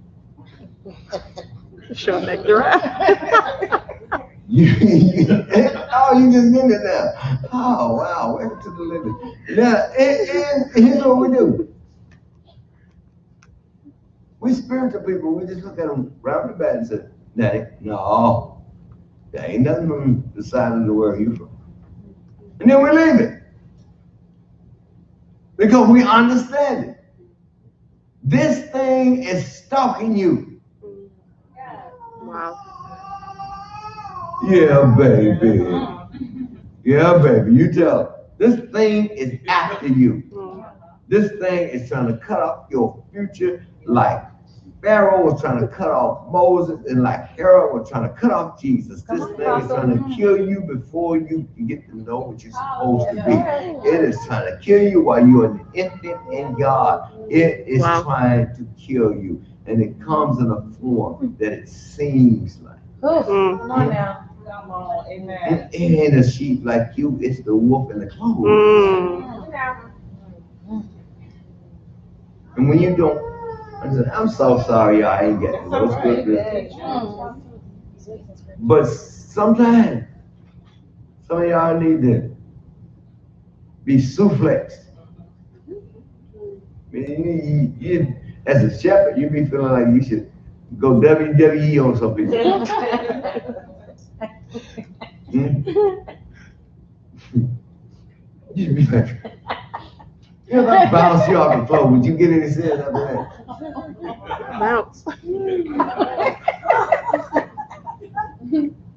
Speaker 3: Short neck giraffe.
Speaker 1: You just get it now. Oh, wow, welcome to the living. Now, here's what we do. We spiritual people, we just look at them right off the bat and say, no, there ain't nothing on the side of the world you from. And then we leave it. Because we understand it. This thing is stalking you.
Speaker 3: Wow.
Speaker 1: Yeah, baby. You tell her. This thing is after you. This thing is trying to cut off your future like Pharaoh was trying to cut off Moses and like Herod was trying to cut off Jesus. This thing is trying to kill you before you can get to know what you're supposed to be. It is trying to kill you while you're an infant in God. It is trying to kill you. And it comes in a form that it seems like.
Speaker 4: Come on now. Come on, amen.
Speaker 1: It ain't a sheep like you, it's the wolf in the clothing. And when you don't, I'm so sorry, I ain't getting those scriptures. But sometimes, some of y'all need to be soufflexed. You, as a shepherd, you be feeling like you should go WWE on some people. You be like, if I bounce you off the floor, would you get any sense after that?
Speaker 3: Bounce.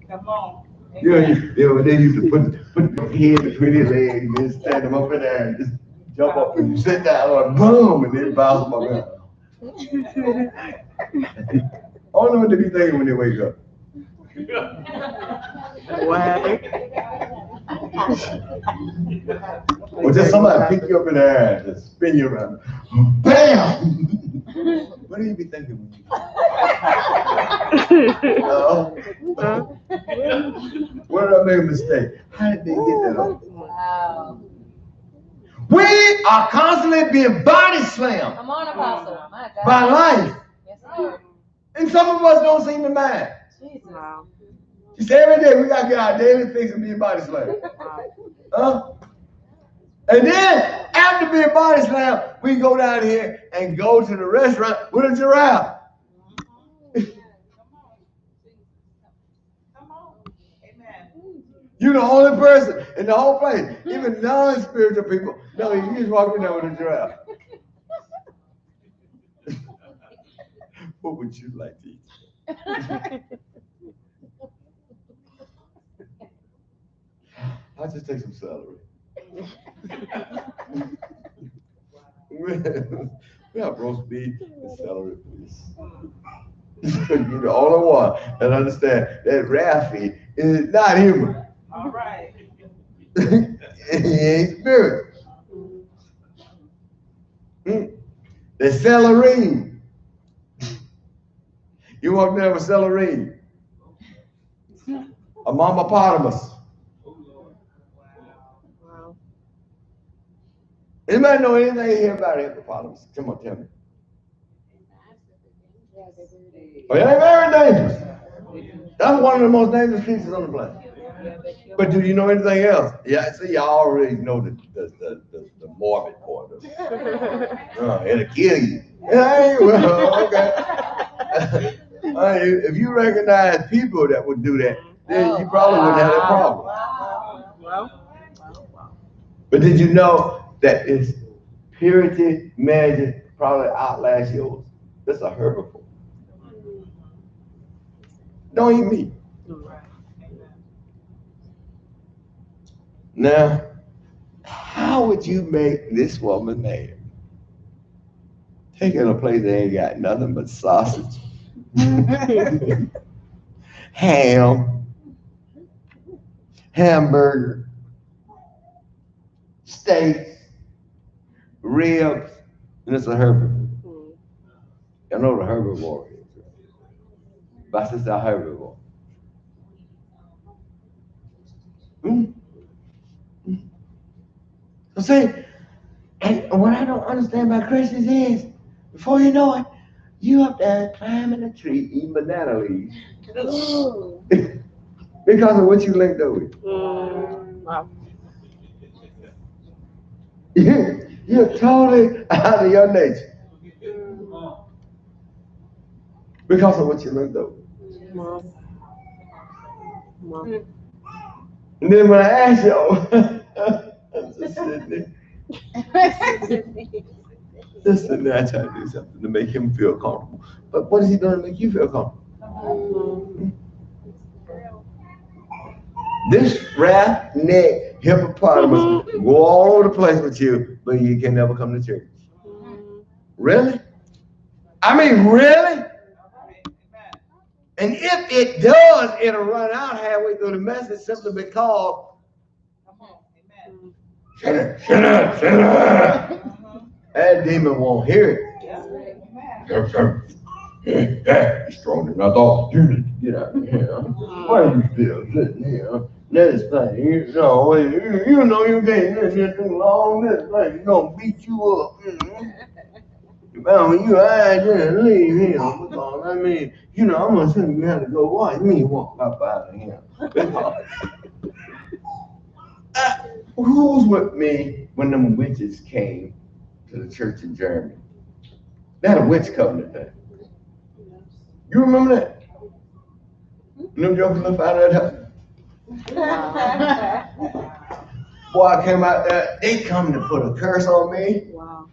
Speaker 4: Come on.
Speaker 1: Yeah, they used to put your head between your legs and then stand them up in there and just jump up and you sit down and boom, and then bounce them up there. I don't know what they be thinking when they wake up.
Speaker 3: What happened?
Speaker 1: Or just somebody pick you up in the air and just spin you around. BAM! What do you be thinking when you Where did I make a mistake? How did they get that on?
Speaker 4: Wow.
Speaker 1: We are constantly being body slammed.
Speaker 4: Come on, Apostle. My God.
Speaker 1: By life.
Speaker 4: Yes, sir.
Speaker 1: And some of us don't seem to mind.
Speaker 4: Jesus.
Speaker 3: Wow.
Speaker 1: Just every day we gotta get our daily fix and be body slammed. Huh? And then after being body slammed, we go down here and go to the restaurant with a giraffe.
Speaker 4: Come on. Amen.
Speaker 1: You're the only person in the whole place. Even non-spiritual people. No, you just walk in there with a giraffe. What would you like to eat? I'll just take some celery. We have roast beef and celery, please. You're the only one that understand that Rafi is not human.
Speaker 4: All right.
Speaker 1: He ain't spiritual. The celery. You walk down with celery. A mammopotamus.
Speaker 3: Wow.
Speaker 1: Anybody know anything here about a hippopotamus? Come on, tell me. Oh, it ain't very dangerous. That's one of the most dangerous creatures on the planet. But do you know anything else? Yeah, see, y'all already know the morbid part of it. It'll kill you. Yeah, well, okay. If you recognize people that would do that, then you probably wouldn't have that problem.
Speaker 3: Wow.
Speaker 1: But did you know that its purity measure probably outlasts yours? That's a herbivore. Don't eat meat. Now, how would you make this woman mad? Take her to a place that ain't got nothing but sausage, ham, hamburger, steaks, ribs, and it's a herbivore. I know what a herbivore is. But it's a herbivore. So see, and what I don't understand about Christians is, before you know it, you up there climbing a tree, eating banana leaves. Because of what you linked up with.
Speaker 3: Wow.
Speaker 1: You're totally out of your nature. Because of what you linked up with.
Speaker 3: Wow.
Speaker 1: And then when I asked y'all, I'm just sitting there. Just sitting there, I try to do something to make him feel comfortable. But what is he doing to make you feel comfortable? This rat-necked hippopotamus go all over the place with you, but you can never come to church. Really? I mean, really? And if it does, it'll run out halfway through the message simply because that demon won't hear it. He's stronger than I thought. Get out of here. Why are you still sitting here? This thing, you know you can't do too long. This thing is gonna beat you up. Well, you I just leave him because I mean, I'm gonna send you how to go. Watch me walk up out of here. Who was with me when them witches came to the church in Germany? They had a witch covenant there. You remember that? Them jokers left out of that. Boy, I came out there. They come to put a curse on me.
Speaker 3: Wow.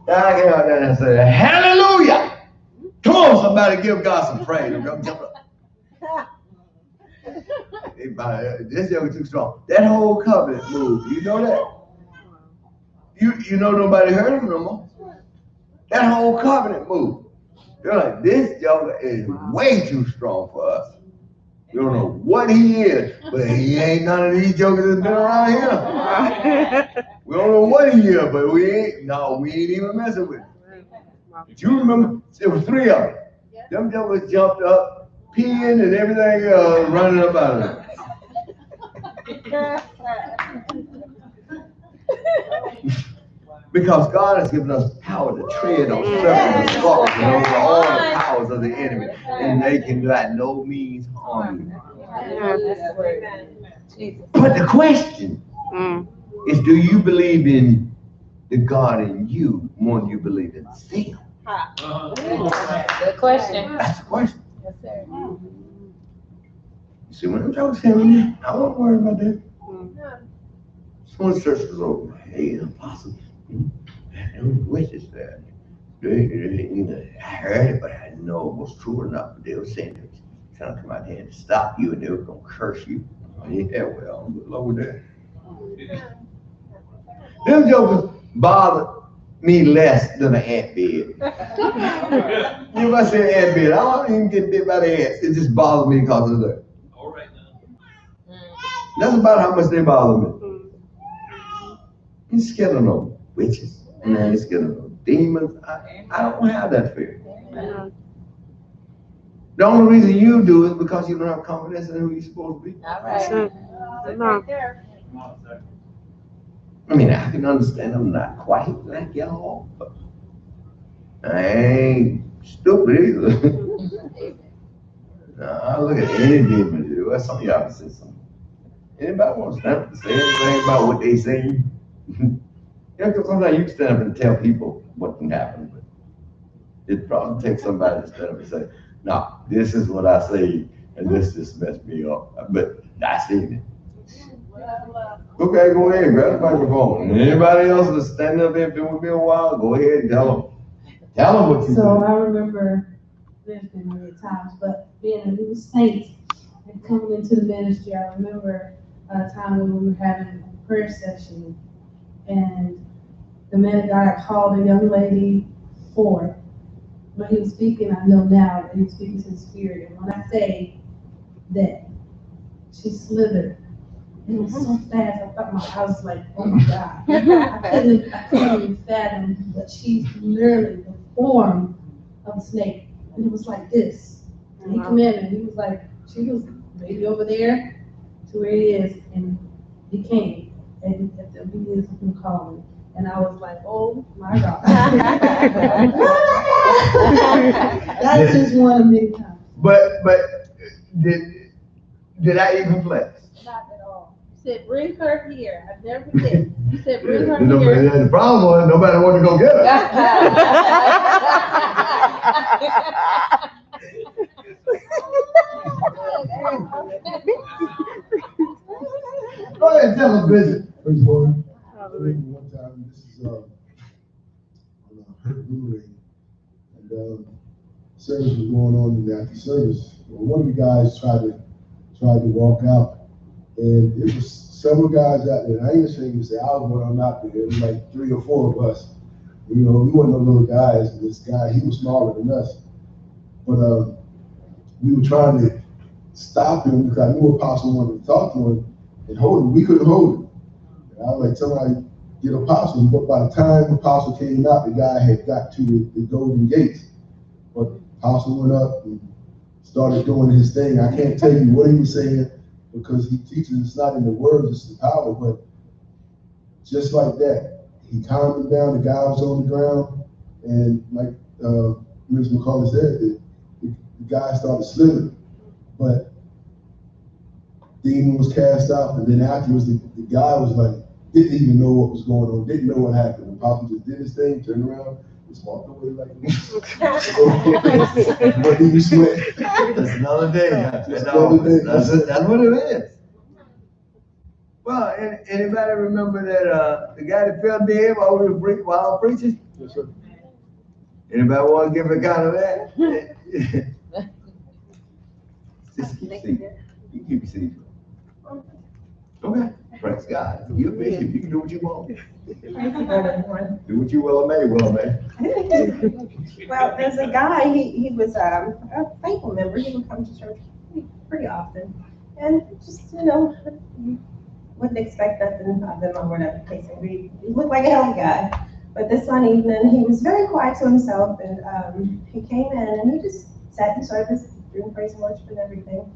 Speaker 1: I came out there and I said, "Hallelujah! Come on, somebody, give God some praise." This young too strong. That whole covenant moved. You know that? You know nobody heard him no more. That whole covenant moved. They're like, this joker is way too strong for us. We don't know what he is, but he ain't none of these jokers that's been around here. We don't know what he is, but we ain't even messing with him. But you remember, there was 3 of them. Them jokers jumped up, peeing and everything else, running up out of there. Because God has given us power to tread on serpents and scorpions and over all the powers of the enemy, and they can by no means harm you. But the question is, do you believe in the God in you more than you believe in them?
Speaker 4: Good question.
Speaker 1: That's the question.
Speaker 4: Yes, sir.
Speaker 1: You see, when them jokes came in there, I wasn't worried about that. So when the church was over, hey, Apostle, there was witches there. I heard it, but I didn't know it was true or not. But they were saying they were trying to come out here to stop you, and they were going to curse you. Yeah, well, good luck with that. Them jokers bothered me less than an ant bed. You must say an ant bed. I don't even get bit by the ants. It just bothers me because of that.
Speaker 5: All right now.
Speaker 1: That's about how much they bother me. He's scared of no witches. And I ain't scared of no demons. I don't have that fear. The only reason you do is because you don't have confidence in who you're supposed to be.
Speaker 4: All right.
Speaker 3: No.
Speaker 5: Come on, sir.
Speaker 1: I mean, I can understand I'm not quite like y'all, but I ain't stupid either. I look at any demon do. Well, some of y'all can say something. Anybody want to stand up and say anything about what they saying? Because sometimes you can stand up and tell people what can happen, but it probably takes somebody to stand up and say, "No, this is what I say, and this just messed me up." But I seen it. Okay, go ahead, grab the microphone. Anybody else that's standing up there been with me a while, go ahead and tell them. Tell them what you
Speaker 6: So
Speaker 1: said.
Speaker 6: I remember, there's been many times, but being a new saint and coming into the ministry, I remember a time when we were having a prayer session, and the man of God called a young lady forth. When he was speaking, I know now that he was speaking to the spirit. And when I say that she slithered, it was so fast. I was like, oh my God. I couldn't even fathom, but she's literally the form of a snake. And it was like this. And he came in and he was like, she was maybe over there to where he is. And he came. And at the obedience of him calling. And I was like, oh my God. That's just one of many times.
Speaker 1: But did I even flex?
Speaker 2: Not at all. You said, bring her here. I never forget. You said, bring her here.
Speaker 1: The problem was nobody wanted to go get her. Go ahead, tell us, Bishop.
Speaker 7: Praise the Lord. I remember one time, this is on a Blu-ray, and service was going on in the after service. Well, one of the guys tried to walk out, and it was several guys out there. I ain't ashamed to say I was one of them out there. It was like 3 or 4 of us. You know, we weren't no little guys. This guy, he was smaller than us, but we were trying to stop him because I knew Apostle wanted to talk to him and hold him. We couldn't hold him. And I was like, somebody get Apostle. But by the time Apostle came out, the guy had got to the Golden Gates. But Apostle went up and started doing his thing. I can't tell you what he was saying because he teaches it's not in the words, it's the power. But just like that, he calmed him down. The guy was on the ground. And like Ms. McCauley said, the guy started slithering. But demon was cast out, and then afterwards the guy was like, didn't even know what was going on, didn't know what happened. And Papa just did his thing, turned around, just walked away like this. But he sweat.
Speaker 1: That's another day. That's
Speaker 7: another day.
Speaker 1: That's what it is. Well, anybody remember that the guy that fell dead while I was preaching?
Speaker 7: Yes, sir.
Speaker 1: Anybody want to give an account of that? Just keep seated. You keep your seat. Okay, praise God. You're a bishop. You can do what you want. Do what you will and may,
Speaker 8: Well, there's a guy, he was a faithful member. He would come to church pretty often. And just, you know, wouldn't expect nothing of him or whatever the case may be. He looked like a healthy guy. But this one evening, he was very quiet to himself. And he came in and he just sat in service, doing praise and worship and everything.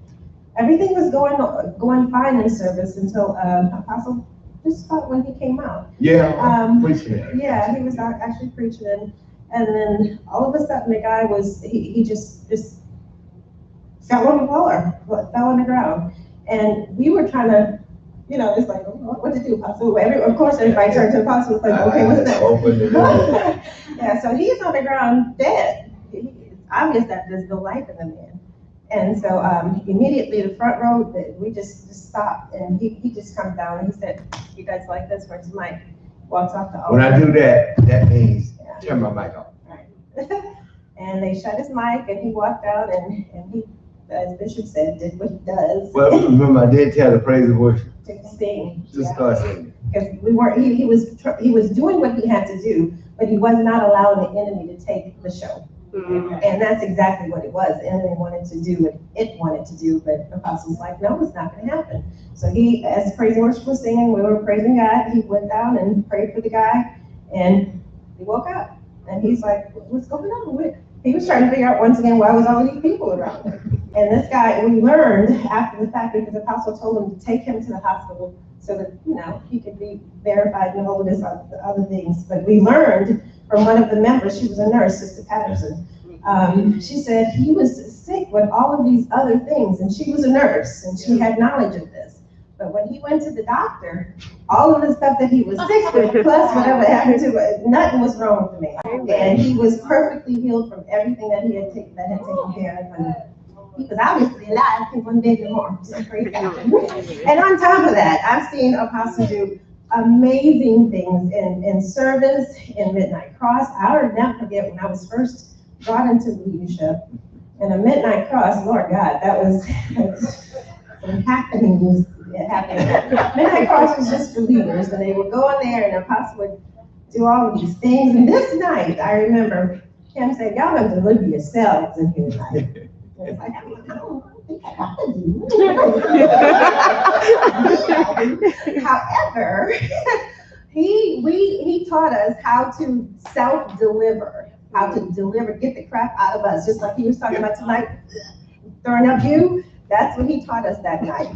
Speaker 8: Everything was going fine in service until Apostle just about when he came out.
Speaker 1: Yeah, preaching.
Speaker 8: Yeah, he was actually preaching, and then all of a sudden the guy was he just fell on the floor, fell on the ground, and we were trying to, you know, it's like, what to do, Apostle? Of course, everybody turned to the Apostle. It's like, okay, what's next?
Speaker 1: Open the door.
Speaker 8: Yeah, so he's on the ground dead. It's obvious that there's no life in the man. And so immediately the front row, we just stopped, and he just comes down and he said, "You guys like this?" Where's Mike? Walks off the altar.
Speaker 1: When I do that, that means turn my mic off.
Speaker 8: Right. And they shut his mic, and he walked out, and he, as Bishop said, did what he does.
Speaker 1: Well, remember, I did tell the praise and worship.
Speaker 8: To sing.
Speaker 1: Just start singing.
Speaker 8: Because we weren't. He was doing what he had to do, but he was not allowing the enemy to take the show. And that's exactly what it was. The enemy wanted to do what it wanted to do, but the apostle's like, no, it's not gonna happen. So he, as praise and worship was singing, we were praising God, he went down and prayed for the guy, and he woke up. And he's like, what's going on? He was trying to figure out once again, why was all these people around him? And this guy, we learned after the fact, because the apostle told him to take him to the hospital so that, he could be verified and all of this other things. But we learned from one of the members, she was a nurse, Sister Patterson. She said he was sick with all of these other things, and she was a nurse, and she had knowledge of this. But when he went to the doctor, all of the stuff that he was sick with, plus whatever happened to it, nothing was wrong with me. And he was perfectly healed from everything that had taken care of. And he was obviously alive for one day more. So praise God. And on top of that, I've seen Apostle do amazing things in service, in Midnight Cross. I'll never forget when I was first brought into leadership in a Midnight Cross. Lord God, that was some happenings. Midnight Cross was just for leaders, and they would go in there, and the apostle would do all of these things. And this night, I remember Kim said, "Y'all have to deliver yourselves in here tonight." And it's like, I don't think I have to do. However, he taught us how to self-deliver, how to deliver, get the crap out of us, just like he was talking about tonight, throwing up you. That's what he taught us that night.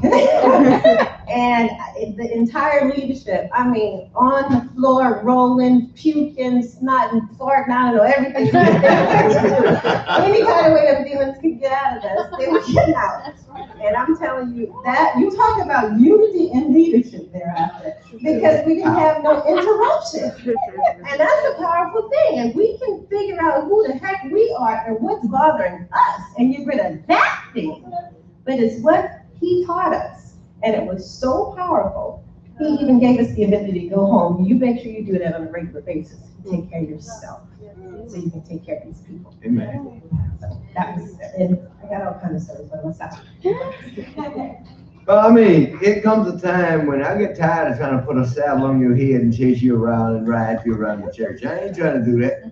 Speaker 8: And the entire leadership, on the floor, rolling, puking, snotting, farting, I don't know, everything. Any kind of way them demons could get out of us, they would get out. And I'm telling you, that you talk about unity and leadership thereafter, because we didn't have no interruption. And that's a powerful thing. And we can figure out who the heck we are and what's bothering us and get rid of that thing. But it's what he taught us, and it was so powerful. He even gave us the ability to go home. You make sure you do that on a regular basis. Take care of yourself, so you can take care of these people.
Speaker 1: Amen.
Speaker 8: So that was, and I got all kinds of stories by myself.
Speaker 1: Well, it comes a time when I get tired of trying to put a saddle on your head and chase you around and ride you around the church. I ain't trying to do that.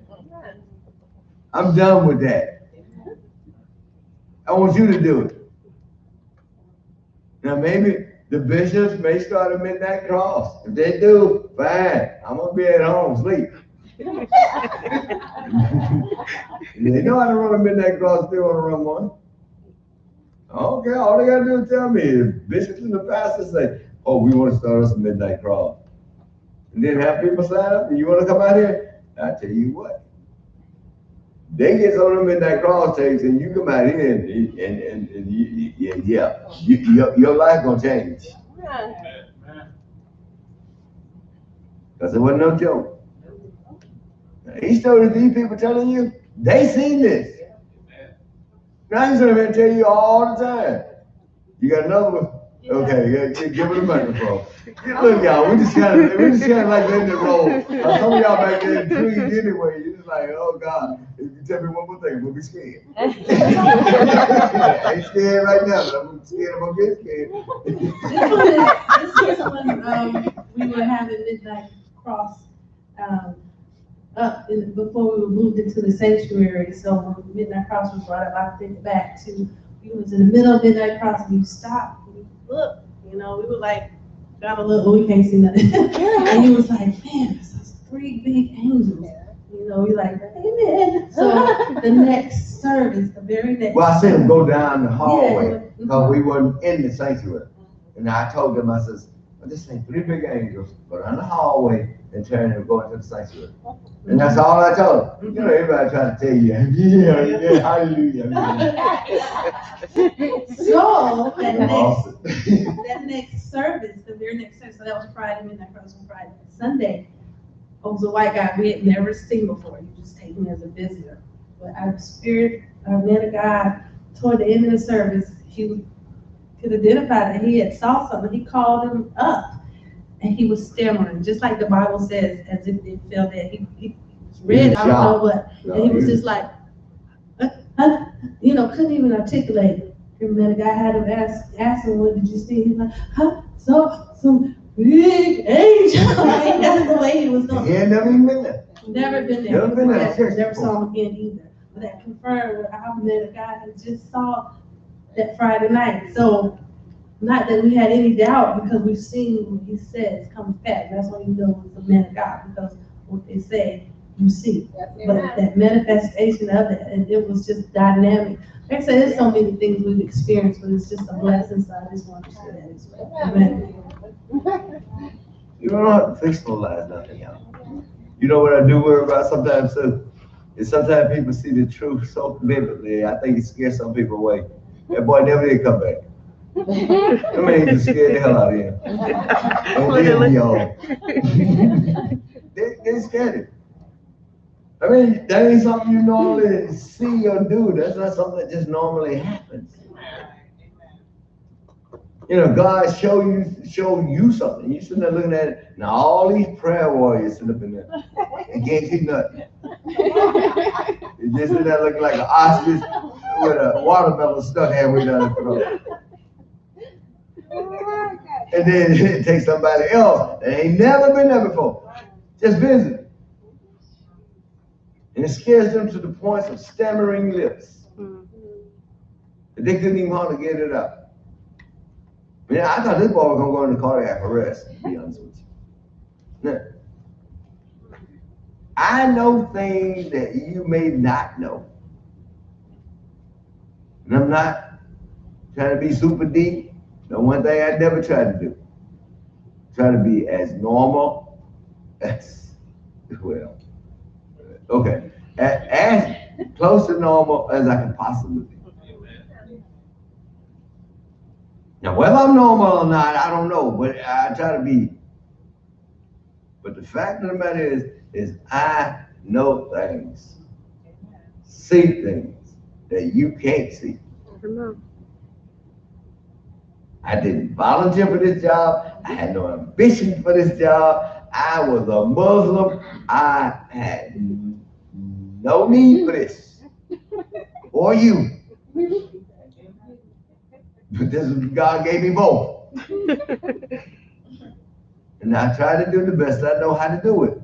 Speaker 1: I'm done with that. I want you to do it. Now, maybe the bishops may start a Midnight Cross. If they do, fine. I'm going to be at home, sleep. They know how to run a Midnight Cross if they want to run one. Okay, all they got to do is tell me. The bishops and the pastors say, oh, we want to start us a Midnight Cross. And then have people sign up, and you want to come out here? I tell you what. They get on the Midnight Cross tapes, and you come out here, and your life gonna change. Because it wasn't no joke. These stories these people telling you, they seen this. Now I'm gonna tell you all the time. You got another one? Okay, give it a microphone. Look, y'all, we just kind of like letting it roll. Some of y'all back there intrigued anyway. You're just like, oh God, if you tell me one more thing, I'm gonna be scared. I ain't scared right now, but I'm scared I'm gonna get scared.
Speaker 6: This is when we were having Midnight Cross before we were moved into the sanctuary. So when Midnight Cross was brought up, I think back to, we was in the middle of Midnight Cross, and you stopped, and you looked, we were like, got a little, we can't see nothing. And he was like, man, there's those 3 big angels. We like, amen. So the next service, the very next.
Speaker 1: Well, I seen them go down the hallway because we weren't in the sanctuary. And I told them, I says, well, this ain't 3 big angels, go down the hallway and turn and go into the sanctuary. And that's all I told them. Everybody trying to tell you, yeah, hallelujah.
Speaker 6: So that next service, the very next service, so that was Friday, Midnight Cross on Friday. Sunday, I was a white guy we had never seen before. You just take me as a visitor. But our spirit, our man of God, toward the end of the service, he could identify that he had saw something. He called him up, and he was stammering, just like the Bible says, as if it felt that he was read, I don't know what. And he was just like, couldn't even articulate it. And the guy had him ask him, what did you see? He's like, saw some big angel. That's the way he was going.
Speaker 1: He had never even been there.
Speaker 6: Never been there.
Speaker 1: Never been there.
Speaker 6: Never saw him again either. that confirmed what our man of God had just saw that Friday night. So, not that we had any doubt, because we've seen what he says comes back. That's why you know it's the man of God, because what they say, you see. But that manifestation of it, and it was just dynamic. Like I said, there's so many things we've experienced, but it's just a blessing, so I just want to share that as well. Amen.
Speaker 1: You don't have to fictionalize nothing, y'all. You know what I do worry about sometimes too? Is sometimes people see the truth so vividly, I think it scares some people away. That boy never did come back. I mean, he just scared the hell out of him. Don't leave me on. They scared him. I mean, that ain't something you normally see or do. That's not something that just normally happens. You know, God show you something. You sitting there looking at it. Now all these prayer warriors sitting up in there. They can't see nothing. They just sitting there looking like an ostrich with a watermelon stuck halfway down the throat. And then it takes somebody else that ain't never been there before. Just visit. And it scares them to the point of stammering lips. They couldn't even hardly get it out. Man, I thought this boy was going to go into cardiac arrest, to be honest with you. Now, I know things that you may not know. And I'm not trying to be super deep. The one thing I never try to do, try to be as normal as, well, okay, as close to normal as I can possibly be. Now, whether I'm normal or not, I don't know, but I try to be. But the fact of the matter is I know things, see things that you can't see. I didn't volunteer for this job. I had no ambition for this job. I was a Muslim. I had no need for this. Or you. But this is, God gave me both. And I try to do the best I know how to do it.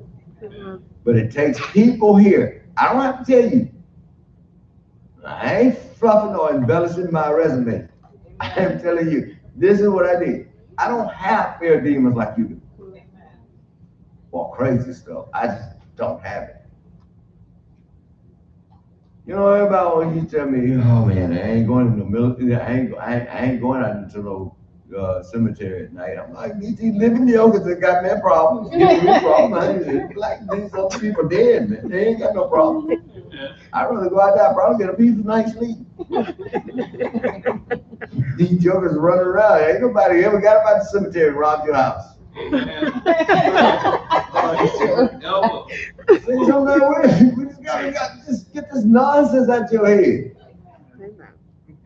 Speaker 1: But it takes people here. I don't have to tell you. I ain't fluffing or embellishing my resume. I am telling you, this is what I did. I don't have fear of demons like you do. Or crazy stuff. I just don't have it. You know, everybody always tell me, oh man, I ain't going to the military. I ain't going out into no cemetery at night. I'm like, these living jokers that got me problems. Give me problems. Like these other people dead, man. They ain't got no problem. I'd rather go out there, probably get a peaceful night's sleep. These jokers running around. Ain't nobody ever got about the cemetery and robbed your house. We just gotta just get this nonsense out your head.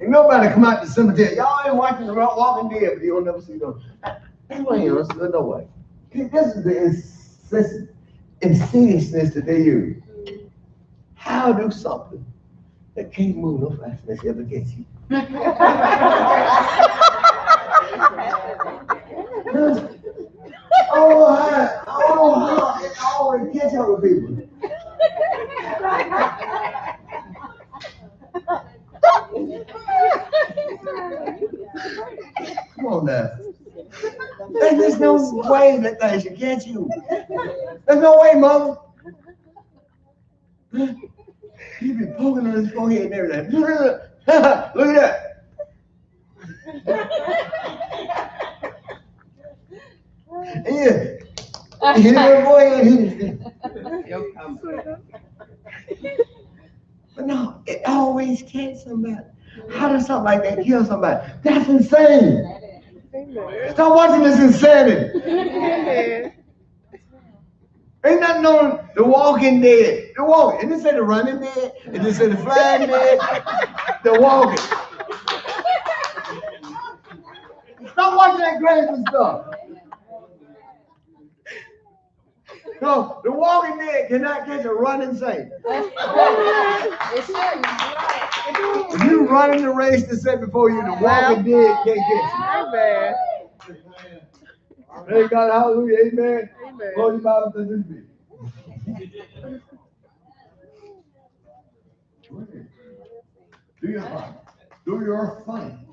Speaker 1: Ain't nobody come out the cemetery. Y'all ain't watching the Walking Dead, but you'll never see them. You ain't understood no way. This is the insidiousness that they use. How do something that can't move no faster than ever gets you? I don't know how it always catch up with people. Come on now. There's no way that thing should catch you. There's no way, mother. You've been poking on his forehead and everything. Look at that. Yeah. Hit him in the forehead. But no, it always kills somebody. How does something like that kill somebody? That's insane. Stop watching this insanity. Ain't nothing on The Walking Dead. The Walking. And this ain't The Running Dead. And this ain't The Flying Dead. The Walking. Stop watching that crazy stuff. No, The Walking Dead cannot catch a running saint. If you running the race that's set before you, The Walking Dead can't catch you. Praise God, hallelujah, amen. Close your Bible to this. Go ahead. Do your part. Do your thing.